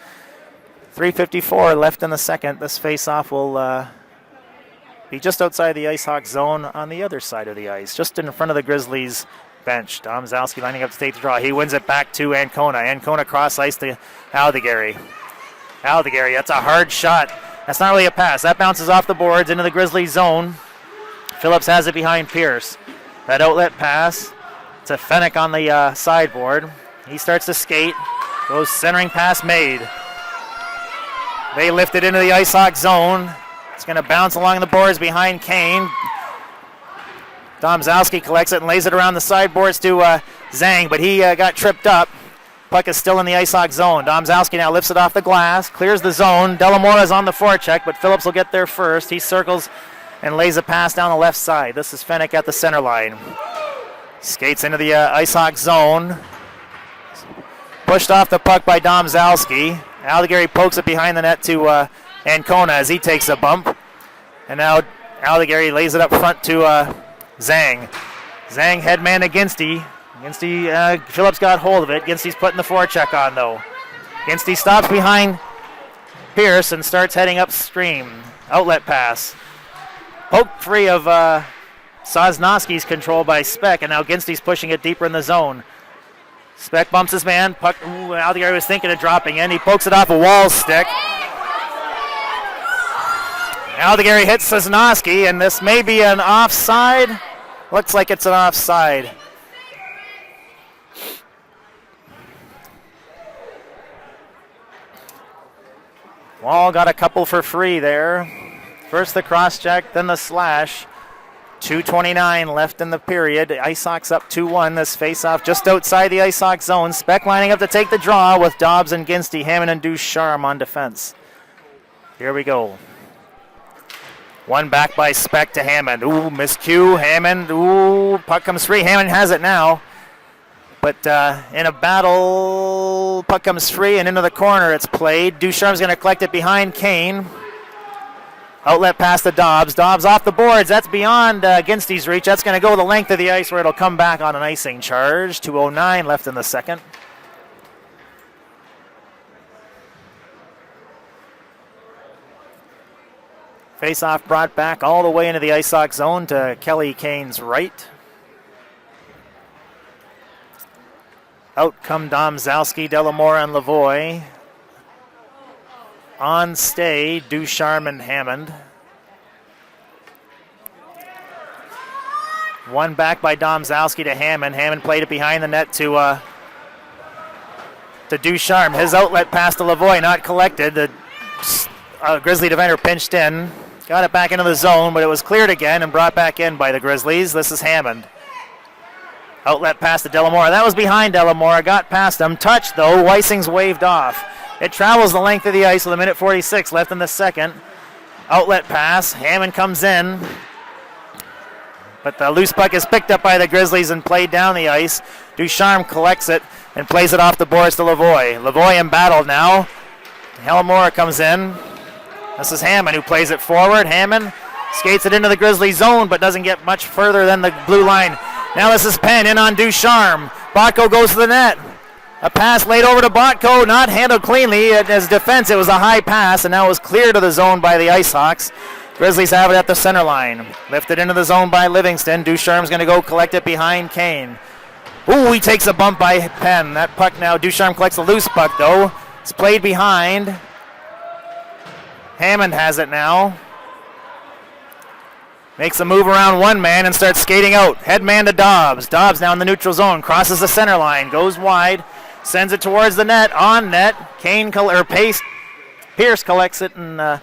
3:54 left in the second. This face-off will be just outside the Ice Hawks zone on the other side of the ice, just in front of the Grizzlies bench. Domzalski lining up to take the draw. He wins it back to Ancona. Ancona cross ice to Aldegary. Aldegary, that's a hard shot. That's not really a pass. That bounces off the boards into the Grizzlies zone. Phillips has it behind Pierce. That outlet pass to Fennick on the sideboard. He starts to skate. Goes centering pass made. They lift it into the Ice Hawk zone. It's going to bounce along the boards behind Kane. Domzalski collects it and lays it around the sideboards to Zhang, but he got tripped up. Puck is still in the Ice Hawk zone. Domzalski now lifts it off the glass, clears the zone. Delamora is on the forecheck, but Phillips will get there first. He circles and lays a pass down the left side. This is Fennick at the center line. Skates into the Ice Hawk zone. Pushed off the puck by Domzalski. Aldegary pokes it behind the net to Ancona as he takes a bump. And now Aldegary lays it up front to Zhang. Zhang headman to Ginstey. Phillips got hold of it. Ginstey's putting the forecheck on though. Ginstey stops behind Pierce and starts heading upstream. Outlet pass. Poke free of Sosnowski's control by Speck, and now Ginstey's pushing it deeper in the zone. Speck bumps his man. Puck. Aldegary was thinking of dropping in. He pokes it off a wall stick. Aldegary hits Sosnowski, and this may be an offside. Looks like it's an offside. Wall got a couple for free there. First the cross check, then the slash. 2:29 left in the period. Ice Hawks up 2-1. This face-off just outside the Ice Hawks zone. Speck lining up to take the draw with Dobbs and Ginstey, Hammond and Ducharme on defense. Here we go. One back by Speck to Hammond. Ooh, miscue. Hammond. Ooh, puck comes free. Hammond has it now. But in a battle, puck comes free and into the corner. It's played. Ducharme's going to collect it behind Kane. Outlet pass to Dobbs. Dobbs off the boards. That's beyond Ginsty's reach. That's going to go the length of the ice where it'll come back on an icing charge. 2:09 left in the second. Face-off brought back all the way into the Ice Sox zone to Kelly Kane's right. Out come Domzalski, Delamore, and Lavoie. On stay, Ducharme and Hammond. One back by Domzalski to Hammond. Hammond played it behind the net to Ducharme. His outlet pass to Lavoie, not collected. The Grizzly defender pinched in. Got it back into the zone, but it was cleared again and brought back in by the Grizzlies. This is Hammond. Outlet pass to Delamore. That was behind Delamore. Got past him. Touched, though. Weissing's waved off. It travels the length of the ice with 1:46 left in the second. Outlet pass. Hammond comes in. But the loose puck is picked up by the Grizzlies and played down the ice. Ducharme collects it and plays it off the boards to Lavoie. Lavoie in battle now. Delamore comes in. This is Hammond who plays it forward. Hammond skates it into the Grizzly zone but doesn't get much further than the blue line. Now this is Penn in on Ducharme. Botko goes to the net. A pass laid over to Botko, not handled cleanly. As defense, it was a high pass, and now it was cleared to the zone by the Ice Hawks. Grizzlies have it at the center line. Lifted into the zone by Livingston. Ducharme's going to go collect it behind Kane. Ooh, he takes a bump by Penn. That puck now, Ducharme collects a loose puck, though. It's played behind. Hammond has it now. Makes a move around one man and starts skating out. Head man to Dobbs. Dobbs now in the neutral zone. Crosses the center line. Goes wide. Sends it towards the net. On net. Pierce collects it and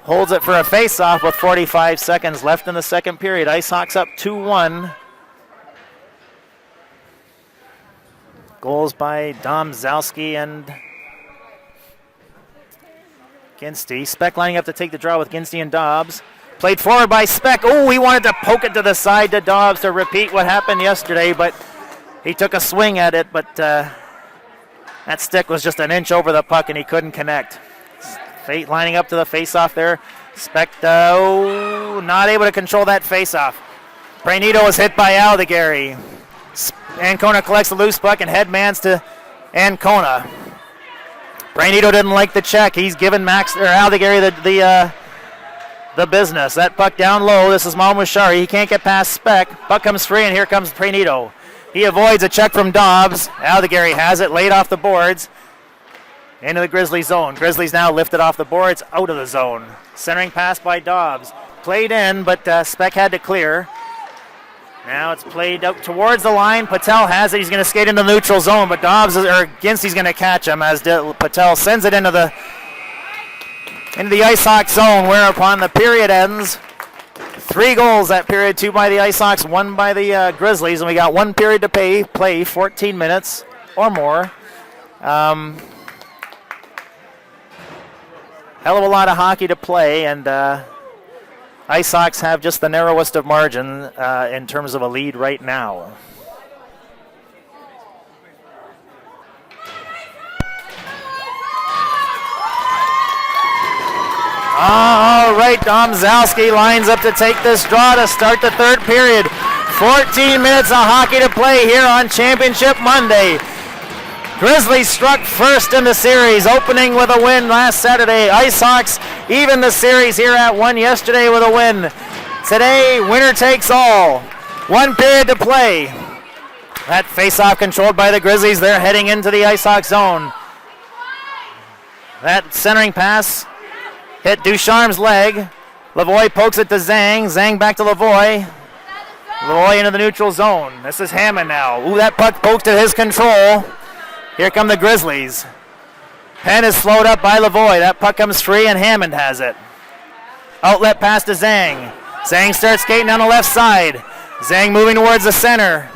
holds it for a face-off with 45 seconds left in the second period. Ice Hawks up 2-1. Goals by Domzalski and Ginsty. Speck lining up to take the draw with Ginsty and Dobbs. Played forward by Speck. Oh, he wanted to poke it to the side to Dobbs to repeat what happened yesterday, but he took a swing at it, but that stick was just an inch over the puck and he couldn't connect. Fate lining up to the face-off there. Speck, not able to control that face-off. Prainito was hit by Aldegari. Ancona collects the loose puck and headmans to Ancona. Prainito didn't like the check. He's given Aldegari the business. That puck down low. This is Malmushari. He can't get past Speck. Puck comes free, and here comes Prainito. He avoids a check from Dobbs. Aldegari has it, laid off the boards. Into the Grizzly zone. Grizzlies now lifted off the boards, out of the zone. Centering pass by Dobbs. Played in, but Speck had to clear. Now it's played out towards the line. Patel has it. He's going to skate into the neutral zone, but Ginsty's going to catch him as Patel sends it into the Ice Hawks zone, whereupon the period ends. 3 goals that period, 2 by the Ice Hawks, 1 by the Grizzlies, and we got 1 period to play 14 minutes or more. Hell of a lot of hockey to play, and Ice Hawks have just the narrowest of margin in terms of a lead right now. All right, Domzalski lines up to take this draw to start the third period. 14 minutes of hockey to play here on Championship Monday. Grizzlies struck first in the series, opening with a win last Saturday. Ice Hawks even the series here at 1 yesterday with a win. Today, winner takes all. 1 period to play. That face-off controlled by the Grizzlies. They're heading into the Ice Hawks zone. That centering pass hit Ducharme's leg. Lavoie pokes it to Zhang. Zhang back to Lavoie. Lavoie into the neutral zone. This is Hammond now. Ooh, that puck poked at his control. Here come the Grizzlies. Penn is slowed up by Lavoie. That puck comes free and Hammond has it. Outlet pass to Zhang. Zhang starts skating on the left side. Zhang moving towards the center.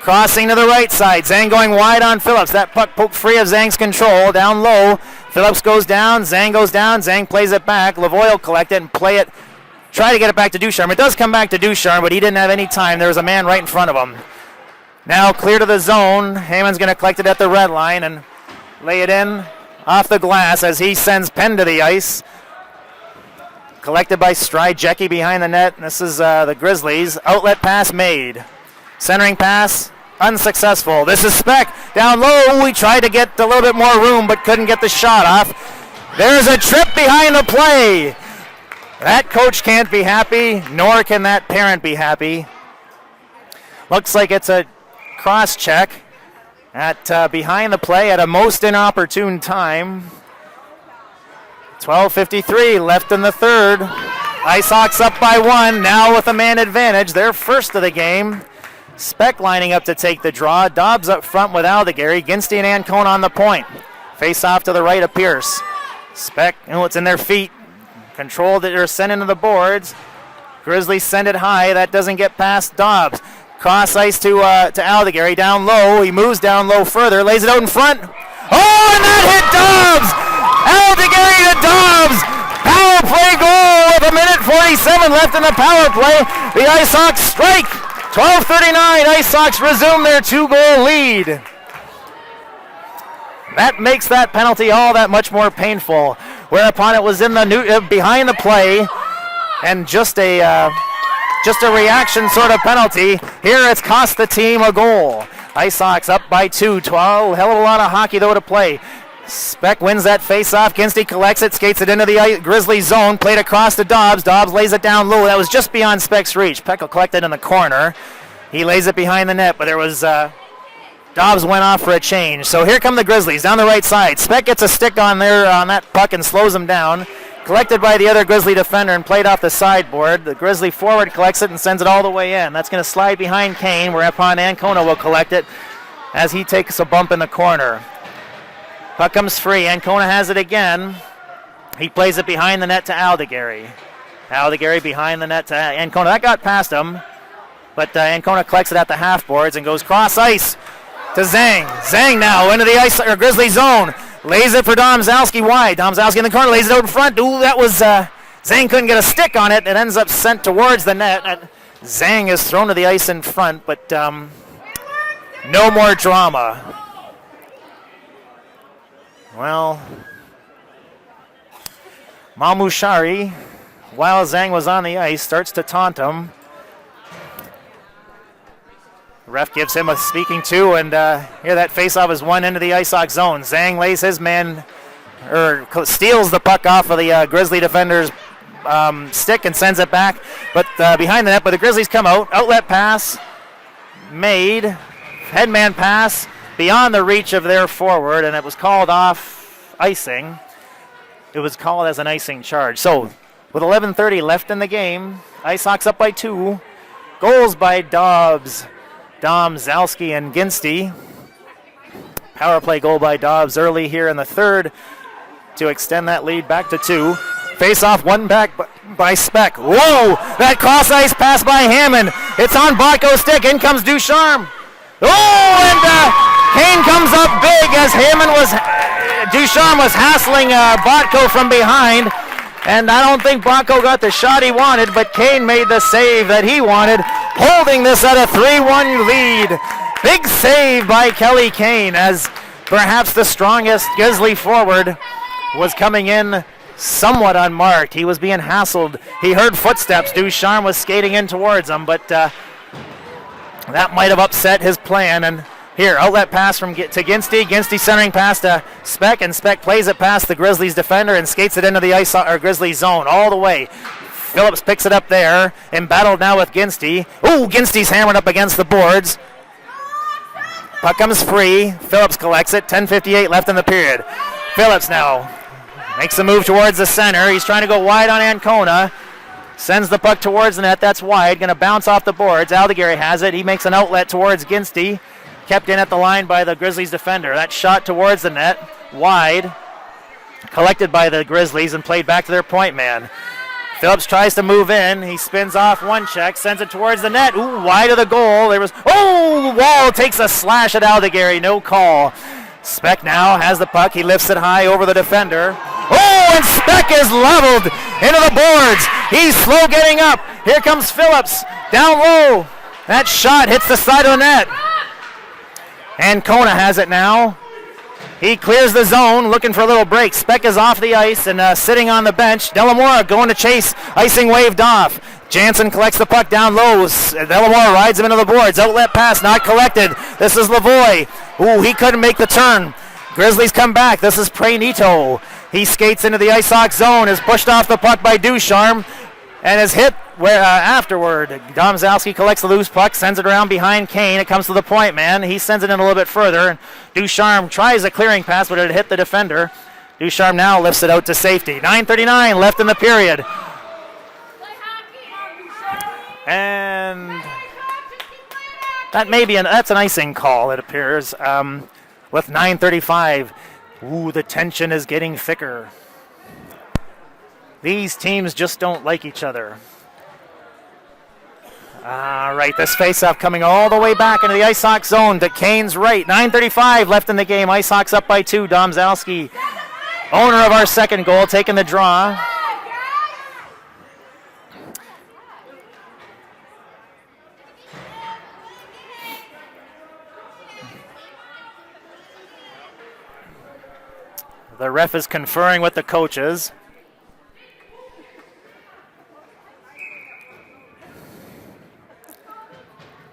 Crossing to the right side. Zhang going wide on Phillips. That puck poked free of Zhang's control. Down low. Phillips goes down. Zhang goes down. Zhang plays it back. Lavoie will collect it and play it try to get it back to Ducharme. It does come back to Ducharme, but he didn't have any time. There was a man right in front of him. Now clear to the zone. Heyman's going to collect it at the red line and lay it in off the glass as he sends Penn to the ice. Collected by Stryjecki behind the net. This is the Grizzlies. Outlet pass made. Centering pass unsuccessful. This is Speck down low. We tried to get a little bit more room but couldn't get the shot off. There's a trip behind the play. That coach can't be happy, nor can that parent be happy. Looks like it's a cross check at behind the play at a most inopportune time. 12:53 left in the third. IceHawks up by 1, now with a man advantage. They're first of the game. Speck lining up to take the draw. Dobbs up front with Aldegary. Ginstey and Ancona on the point. Face off to the right of Pierce. Speck, it's in their feet. Controlled it or sent into the boards. Grizzlies send it high. That doesn't get past Dobbs. Cross ice to Aldegary down low. He moves down low further. Lays it out in front. Oh, and that hit Dobbs! Aldegary to Dobbs! Power play goal with 1:47 left in the power play. The IceHawks strike. 12:39. IceHawks resume their 2-goal lead. That makes that penalty all that much more painful. Whereupon it was in the behind the play, and just a reaction sort of penalty. Here it's cost the team a goal. IceHawks up by 2. 12. Hell of a lot of hockey though to play. Speck wins that face-off. Ginstey collects it, skates it into the Grizzly zone, played across to Dobbs. Dobbs lays it down low. That was just beyond Speck's reach. Peck will collect it in the corner. He lays it behind the net, but there was Dobbs went off for a change. So here come the Grizzlies down the right side. Speck gets a stick on that puck and slows him down. Collected by the other Grizzly defender and played off the sideboard. The Grizzly forward collects it and sends it all the way in. That's going to slide behind Kane, whereupon Ancona will collect it as he takes a bump in the corner. Puck comes free. Ancona has it again. He plays it behind the net to Aldegary. Aldegary behind the net to Ancona. That got past him, but Ancona collects it at the half boards and goes cross ice to Zhang. Zhang now into the Grizzly zone. Lays it for Domzalski wide. Domzalski in the corner. Lays it out in front. Ooh, that was... Zhang couldn't get a stick on it. It ends up sent towards the net. Zhang is thrown to the ice in front, but no more drama. Well, Malmushari, while Zhang was on the ice, starts to taunt him. The ref gives him a speaking to, and here that faceoff is one into the IceHawks zone. Zhang lays his man, or steals the puck off of the Grizzly defender's stick and sends it back, but behind the net. But the Grizzlies come out. Outlet pass made, headman pass beyond the reach of their forward, and it was called off icing. It was called as an icing charge. So with 11:30 left in the game, IceHawks up by 2. Goals by Dobbs, Domzalski, and Ginstey. Power play goal by Dobbs early here in the third to extend that lead back to 2. Face off, one back by Speck. Whoa! That cross ice pass by Hammond. It's on Botko's stick. In comes Ducharme. Oh, and Kane comes up big as Ducharme was hassling Botko from behind. And I don't think Botko got the shot he wanted, but Kane made the save that he wanted, holding this at a 3-1 lead. Big save by Kelly Kane as perhaps the strongest Grizzly forward was coming in somewhat unmarked. He was being hassled. He heard footsteps. Ducharme was skating in towards him, but that might have upset his plan. And here, outlet pass to Ginstey. Ginstey centering pass to Speck, and Speck plays it past the Grizzlies defender and skates it into the Grizzly zone all the way. Phillips picks it up there, embattled now with Ginstey. Ooh, Ginstey's hammered up against the boards. Puck comes free. Phillips collects it. 10:58 left in the period. Phillips now makes a move towards the center. He's trying to go wide on Ancona. Sends the puck towards the net. That's wide. Going to bounce off the boards. Aldegary has it. He makes an outlet towards Ginstey. Kept in at the line by the Grizzlies defender. That shot towards the net. Wide. Collected by the Grizzlies and played back to their point man. Phillips tries to move in. He spins off one check. Sends it towards the net. Ooh, wide of the goal. Wall takes a slash at Aldegary. No call. Speck now has the puck. He lifts it high over the defender. Oh, and Speck is leveled into the boards. He's slow getting up. Here comes Phillips down low. That shot hits the side of the net. Ancona has it now. He clears the zone, looking for a little break. Speck is off the ice and sitting on the bench. Delamora going to chase. Icing waved off. Jansen collects the puck down low. Delamora rides him into the boards. Outlet pass not collected. This is Lavoie. Ooh, he couldn't make the turn. Grizzlies come back. This is Pranito. He skates into the Ice Hawk zone, is pushed off the puck by Ducharme, and is hit afterward. Domzalski collects the loose puck, sends it around behind Kane. It comes to the point man. He sends it in a little bit further. Ducharme tries a clearing pass, but it hit the defender. Ducharme now lifts it out to safety. 9:39 left in the period. And that's an icing call, it appears. With 9:35, ooh, the tension is getting thicker. These teams just don't like each other. All right, this faceoff coming all the way back into the Ice Hawk zone to Kane's right. 9:35 left in the game. Ice Hawks up by 2. Domzalski, owner of our second goal, taking the draw. The ref is conferring with the coaches.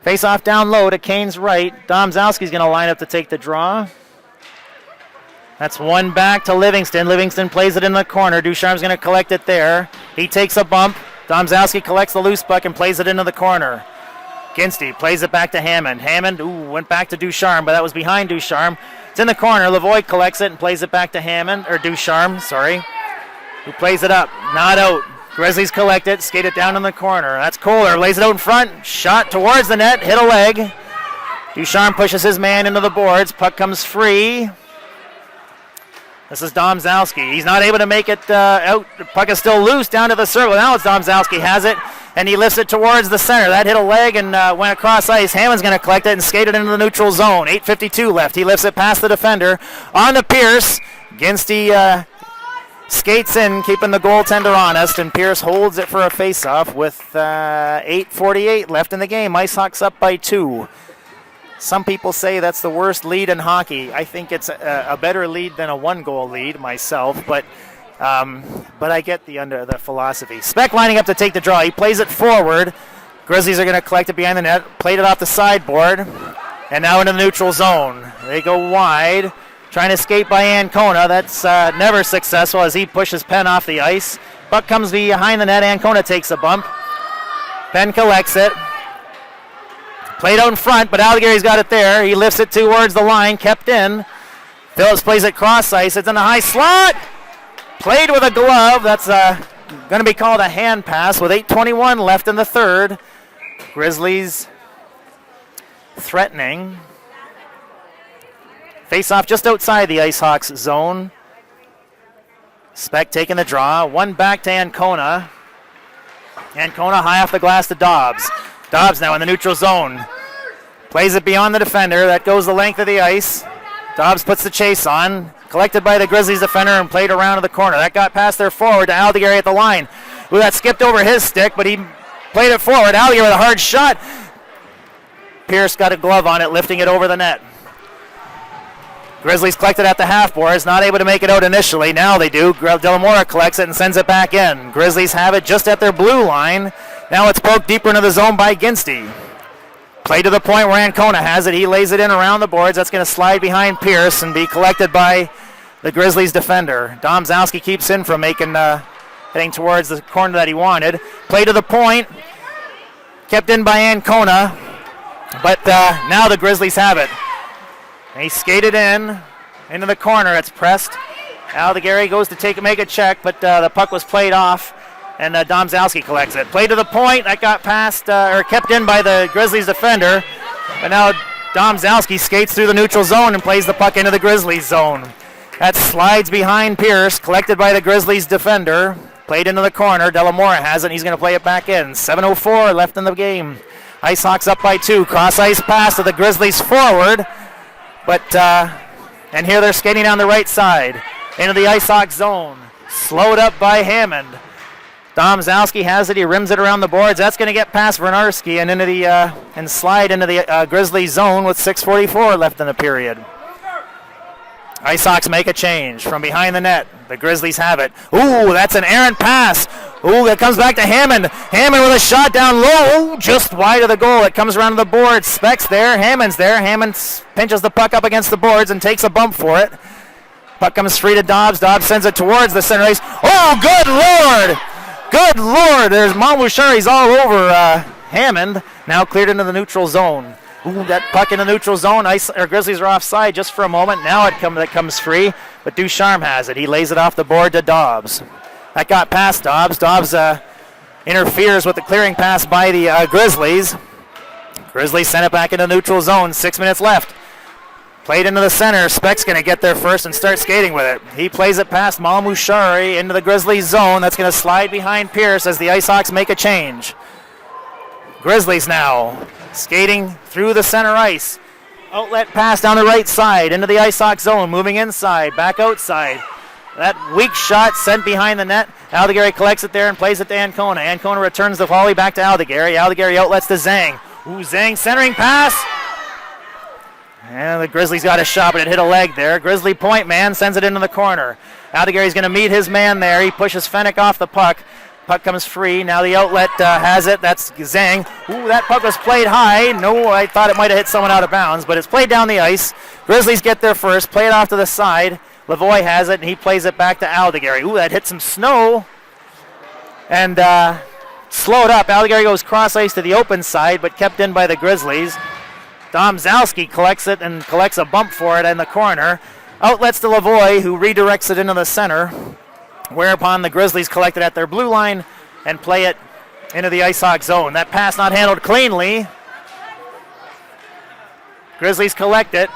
Face off down low to Kane's right. Domzalski's going to line up to take the draw. That's one back to Livingston. Livingston plays it in the corner. Ducharme's going to collect it there. He takes a bump. Domzalski collects the loose puck and plays it into the corner. Ginsty plays it back to Hammond. Hammond, went back to Ducharme, but that was behind Ducharme. It's in the corner. Lavoie collects it and plays it back to Ducharme, who plays it up. Not out. Grizzlies collect it, skate it down in the corner. That's Kohler, lays it out in front. Shot towards the net, hit a leg. Ducharme pushes his man into the boards. Puck comes free. This is Domzalski. He's not able to make it out. The puck is still loose down to the circle. Now it's Domzalski has it, and he lifts it towards the center. That hit a leg and went across ice. Hammond's going to collect it and skate it into the neutral zone. 8:52 left. He lifts it past the defender. On to Pierce. Ginsty skates in, keeping the goaltender honest, and Pierce holds it for a faceoff with 8:48 left in the game. Ice Hawks up by 2. Some people say that's the worst lead in hockey. I think it's a better lead than a one-goal lead myself, but I get the philosophy. Speck lining up to take the draw. He plays it forward. Grizzlies are going to collect it behind the net, played it off the sideboard, and now into the neutral zone. They go wide, trying to skate by Ancona. That's never successful as he pushes Penn off the ice. Puck comes behind the net. Ancona takes a bump. Penn collects it. Played out in front, but Alligari's got it there. He lifts it towards the line, kept in. Phillips plays it cross ice. It's in the high slot. Played with a glove. That's going to be called a hand pass with 8:21 left in the third. Grizzlies threatening. Face off just outside the Ice Hawks zone. Speck taking the draw. One back to Ancona. Ancona high off the glass to Dobbs. Dobbs now in the neutral zone. Plays it beyond the defender. That goes the length of the ice. Dobbs puts the chase on. Collected by the Grizzlies defender and played around to the corner. That got past their forward to Aldigari at the line. Ooh, that skipped over his stick, but he played it forward. Aldigari with a hard shot. Pierce got a glove on it, lifting it over the net. Grizzlies collected at the half boards, not able to make it out initially. Now they do. Delamora collects it and sends it back in. Grizzlies have it just at their blue line. Now it's poked deeper into the zone by Ginsty. Play to the point where Ancona has it. He lays it in around the boards. That's going to slide behind Pierce and be collected by the Grizzlies defender. Domzalski keeps in from heading towards the corner that he wanted. Play to the point. Kept in by Ancona. But now the Grizzlies have it. And he skated into the corner. It's pressed. Aldigari goes to make a check, but the puck was played off. And Domzalski collects it. Play to the point. That got past or kept in by the Grizzlies defender. But now Domzalski skates through the neutral zone and plays the puck into the Grizzlies zone. That slides behind Pierce, collected by the Grizzlies defender. Played into the corner. Delamora has it, and he's going to play it back in. 7:04 left in the game. Ice Hawks up by 2. Cross-ice pass to the Grizzlies forward. But, and here they're skating down the right side into the Ice Hawks zone. Slowed up by Hammond. Domzalski has it. He rims it around the boards. That's going to get past Vernarski and into the and slide into the Grizzly zone with 6:44 left in the period. Ice Hawks make a change from behind the net. The Grizzlies have it. Ooh, that's an errant pass. Ooh, that comes back to Hammond. Hammond with a shot down low, just wide of the goal. It comes around to the board. Speck's there. Hammond's there. Hammond pinches the puck up against the boards and takes a bump for it. Puck comes free to Dobbs. Dobbs sends it towards the center ice. Oh, good Lord! Good Lord! There's Malmushari's all over Hammond. Now cleared into the neutral zone. Ooh, that puck in the neutral zone. Grizzlies are offside just for a moment. Now it comes free, but Ducharme has it. He lays it off the board to Dobbs. That got past Dobbs. Dobbs interferes with the clearing pass by the Grizzlies. Grizzlies send it back into neutral zone. 6 minutes left. Played into the center. Speck's going to get there first and start skating with it. He plays it past Malmushari into the Grizzlies zone. That's going to slide behind Pierce as the Ice Hawks make a change. Grizzlies now skating through the center ice. Outlet pass down the right side into the Ice Hawk zone. Moving inside, back outside. That weak shot sent behind the net. Aldegari collects it there and plays it to Ancona. Ancona returns the volley back to Aldegari. Aldegari outlets to Zhang. Ooh, Zhang centering pass. And the Grizzlies got a shot, but it hit a leg there. Grizzly point man sends it into the corner. Aldegari's going to meet his man there. He pushes Fennick off the puck. Puck comes free. Now the outlet has it. That's Zhang. Ooh, that puck was played high. No, I thought it might have hit someone out of bounds, but it's played down the ice. Grizzlies get there first. Play it off to the side. Lavoie has it, and he plays it back to Aldegari. Ooh, that hit some snow. And slowed up. Aldegari goes cross ice to the open side, but kept in by the Grizzlies. Domzalski collects it and collects a bump for it in the corner. Outlets to Lavoie, who redirects it into the center, whereupon the Grizzlies collect it at their blue line and play it into the Ice Hawk zone. That pass not handled cleanly. Grizzlies collect it,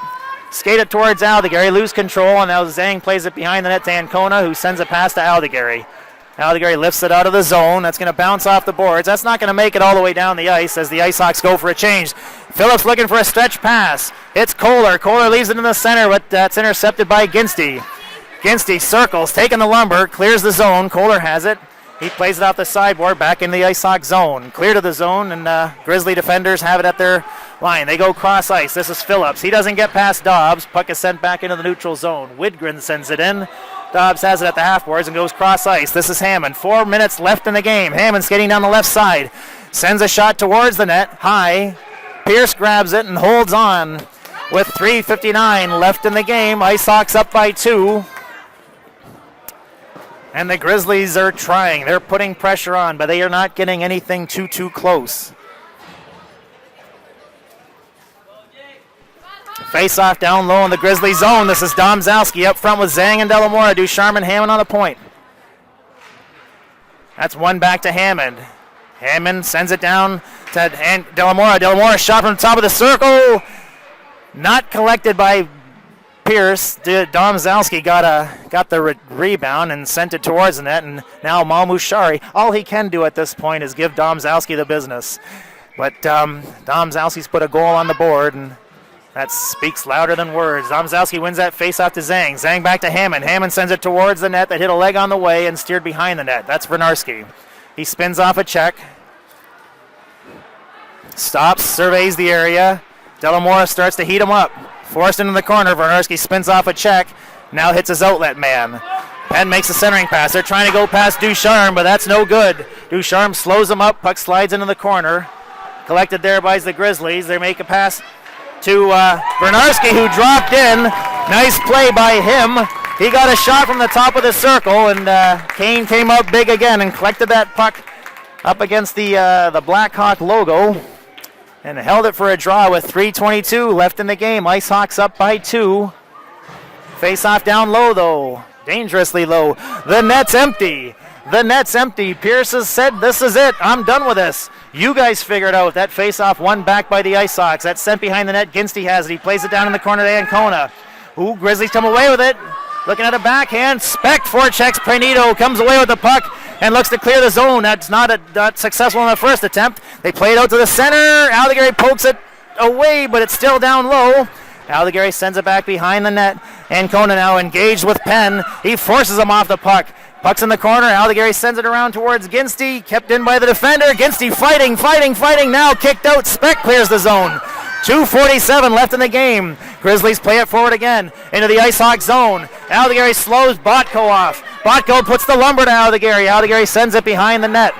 skate it towards Aldegari, lose control, and now Zhang plays it behind the net to Ancona, who sends it past to Aldegari. Aldegari lifts it out of the zone. That's going to bounce off the boards. That's not going to make it all the way down the ice as the Ice Hawks go for a change. Phillips looking for a stretch pass. It's Kohler. Kohler leaves it in the center, but that's intercepted by Ginsty. Ginsty circles, taking the lumber, clears the zone. Kohler has it. He plays it off the sideboard back in the Ice Hawk zone. Clear to the zone, and Grizzly defenders have it at their line. They go cross ice. This is Phillips. He doesn't get past Dobbs. Puck is sent back into the neutral zone. Widgren sends it in. Dobbs has it at the half boards and goes cross ice. This is Hammond. 4 minutes left in the game. Hammond skating down the left side. Sends a shot towards the net. High. Pierce grabs it and holds on with 3:59 left in the game. Ice Hawks up by 2. And the Grizzlies are trying. They're putting pressure on, but they are not getting anything too close. Face-off down low in the Grizzly zone. This is Domzalski up front with Zhang and Delamora. Ducharme and Hammond on the point. That's one back to Hammond. Hammond sends it down to Delamora. Delamora shot from the top of the circle. Not collected by Pierce. Domzalski got the rebound and sent it towards the net, and now Malmushari. All he can do at this point is give Domzalski the business. But Domzalski's put a goal on the board, and that speaks louder than words. Domzalski wins that face-off to Zhang. Zhang back to Hammond. Hammond sends it towards the net that hit a leg on the way and steered behind the net. That's Vernarski. He spins off a check. Stops, surveys the area. Delamora starts to heat him up. Forced into the corner. Vernarski spins off a check. Now hits his outlet man. Penn makes a centering pass. They're trying to go past Ducharme, but that's no good. Ducharme slows him up. Puck slides into the corner. Collected there by the Grizzlies. They make a pass to Vernarski, who dropped in. Nice play by him. He got a shot from the top of the circle, and Kane came out big again and collected that puck up against the Blackhawk logo and held it for a draw with 3:22 left in the game. Ice Hawks up by 2. Face-off down low, though. Dangerously low. The net's empty. The net's empty. Pierce has said, this is it. I'm done with this. You guys figure it out. That face-off won back by the Ice Hawks. That's sent behind the net. Ginsty has it. He plays it down in the corner to Ancona. Ooh, Grizzlies come away with it. Looking at a backhand. Speck forechecks Pranito. Comes away with the puck and looks to clear the zone. That's not successful in the first attempt. They play it out to the center. Aldegari pokes it away, but it's still down low. Aldegari sends it back behind the net. Ancona now engaged with Penn. He forces him off the puck. Puck's in the corner. Aldegary sends it around towards Ginstey. Kept in by the defender. Ginstey fighting. Now kicked out. Speck clears the zone. 2:47 left in the game. Grizzlies play it forward again into the IceHawk zone. Aldegary slows Botko off. Botko puts the lumber to Aldegary. Aldegary sends it behind the net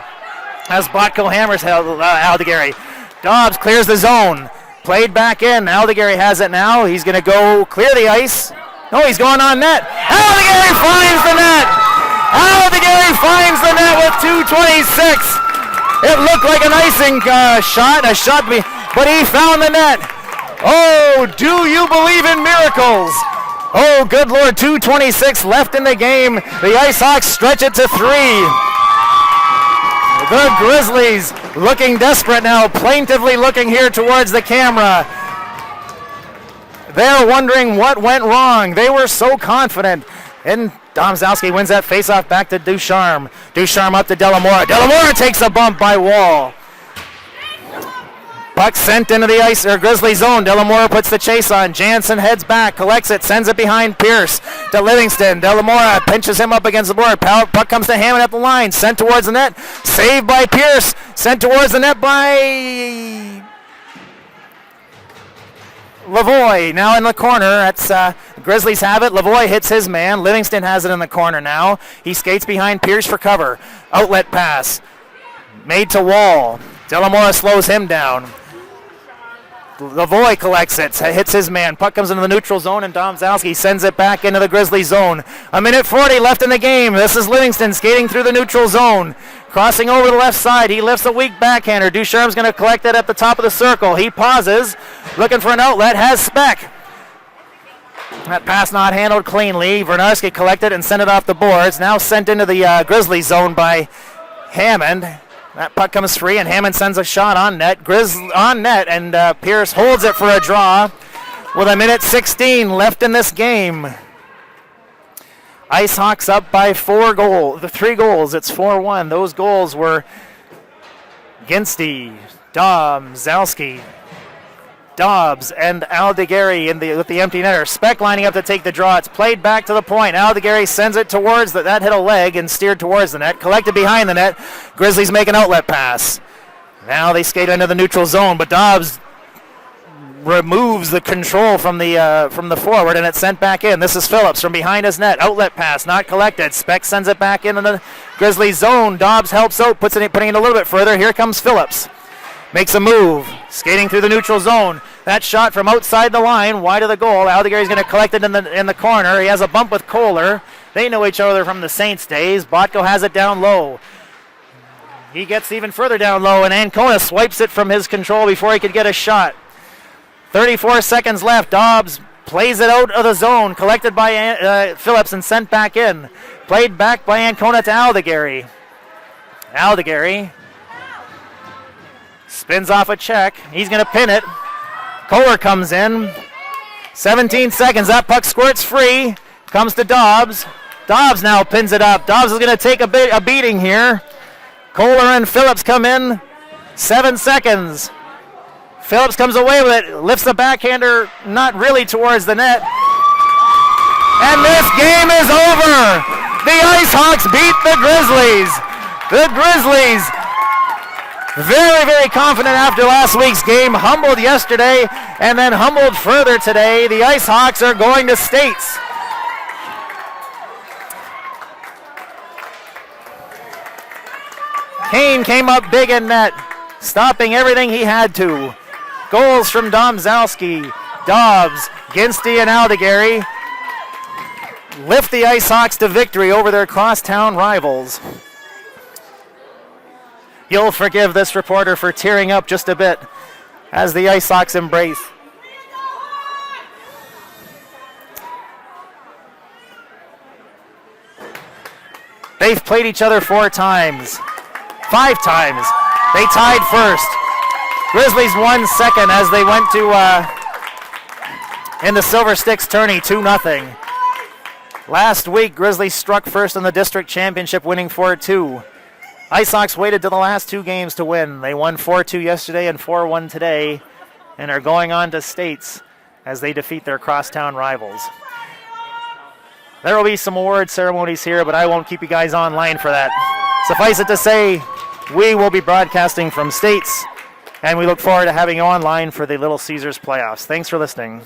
as Botko hammers Aldegary. Dobbs clears the zone. Played back in. Aldegary has it now. He's going to go clear the ice. No, he's going on net. Aldegary finds the net. Aldegary finds the net with 2:26. It looked like an icing shot, but he found the net. Oh, do you believe in miracles? Oh, good Lord, 2:26 left in the game. The IceHawks stretch it to 3. The Grizzlies looking desperate now, plaintively looking here towards the camera. They're wondering what went wrong. They were so confident. And Domzalski wins that faceoff back to Ducharme. Ducharme up to Delamora. Delamora takes a bump by Wall. Puck sent into the Grizzly zone. Delamora puts the chase on. Jansen heads back, collects it, sends it behind Pierce to Livingston. Delamora pinches him up against the board. Puck comes to Hammond at the line, sent towards the net. Saved by Pierce. Sent towards the net by Lavoie. Now in the corner. That's Grizzlies have it. Lavoie hits his man. Livingston has it in the corner now. He skates behind Pierce for cover. Outlet pass made to Wall. Delamora slows him down. Lavoie collects it, hits his man. Puck comes into the neutral zone, and Domzalski sends it back into the Grizzly zone. 1:40 left in the game. This is Livingston skating through the neutral zone. Crossing over the left side, he lifts a weak backhander. Ducharme's going to collect it at the top of the circle. He pauses, looking for an outlet, has Speck. That pass not handled cleanly. Vernarski collected and sent it off the boards. Now sent into the Grizzly zone by Hammond. That puck comes free, and Hammond sends a shot on net. On net, and Pierce holds it for a draw with 1:16 left in this game. IceHawks up by 3 goals. It's 4-1. Those goals were Ginstey, Domzalski, Dobbs, and Aldegary with the empty netter. Speck lining up to take the draw. It's played back to the point. Aldegary sends it towards that hit a leg and steered towards the net. Collected behind the net. Grizzlies make an outlet pass. Now they skate into the neutral zone, but Dobbs removes the control from the forward, and it's sent back in. This is Phillips from behind his net. Outlet pass not collected. Speck sends it back into the Grizzly zone. Dobbs helps out, putting it a little bit further. Here comes Phillips. Makes a move, skating through the neutral zone. That shot from outside the line, wide of the goal. Aldegary's going to collect it in the corner. He has a bump with Kohler. They know each other from the Saints days. Botko has it down low. He gets even further down low, and Ancona swipes it from his control before he could get a shot. 34 seconds left. Dobbs plays it out of the zone, collected by Phillips and sent back in. Played back by Ancona to Aldegary. Aldegary spins off a check. He's going to pin it. Kohler comes in. 17 seconds. That puck squirts free. Comes to Dobbs. Dobbs now pins it up. Dobbs is going to take a beating here. Kohler and Phillips come in. 7 seconds. Phillips comes away with it. Lifts the backhander not really towards the net. And this game is over. The IceHawks beat the Grizzlies. The Grizzlies, very, very confident after last week's game, humbled yesterday, and then humbled further today. The IceHawks are going to States. Kane came up big in net, stopping everything he had to. Goals from Domzalski, Dobbs, Ginstey, and Aldegary lift the IceHawks to victory over their crosstown rivals. You'll forgive this reporter for tearing up just a bit as the IceHawks embrace. They've played each other 4 times. 5 times. They tied first. Grizzlies won second as they went to in the Silver Sticks tourney 2-0. Last week, Grizzlies struck first in the district championship, winning 4-2. IceHawks waited to the last 2 games to win. They won 4-2 yesterday and 4-1 today, and are going on to States as they defeat their crosstown rivals. There will be some award ceremonies here, but I won't keep you guys online for that. Suffice it to say, we will be broadcasting from States, and we look forward to having you online for the Little Caesars playoffs. Thanks for listening.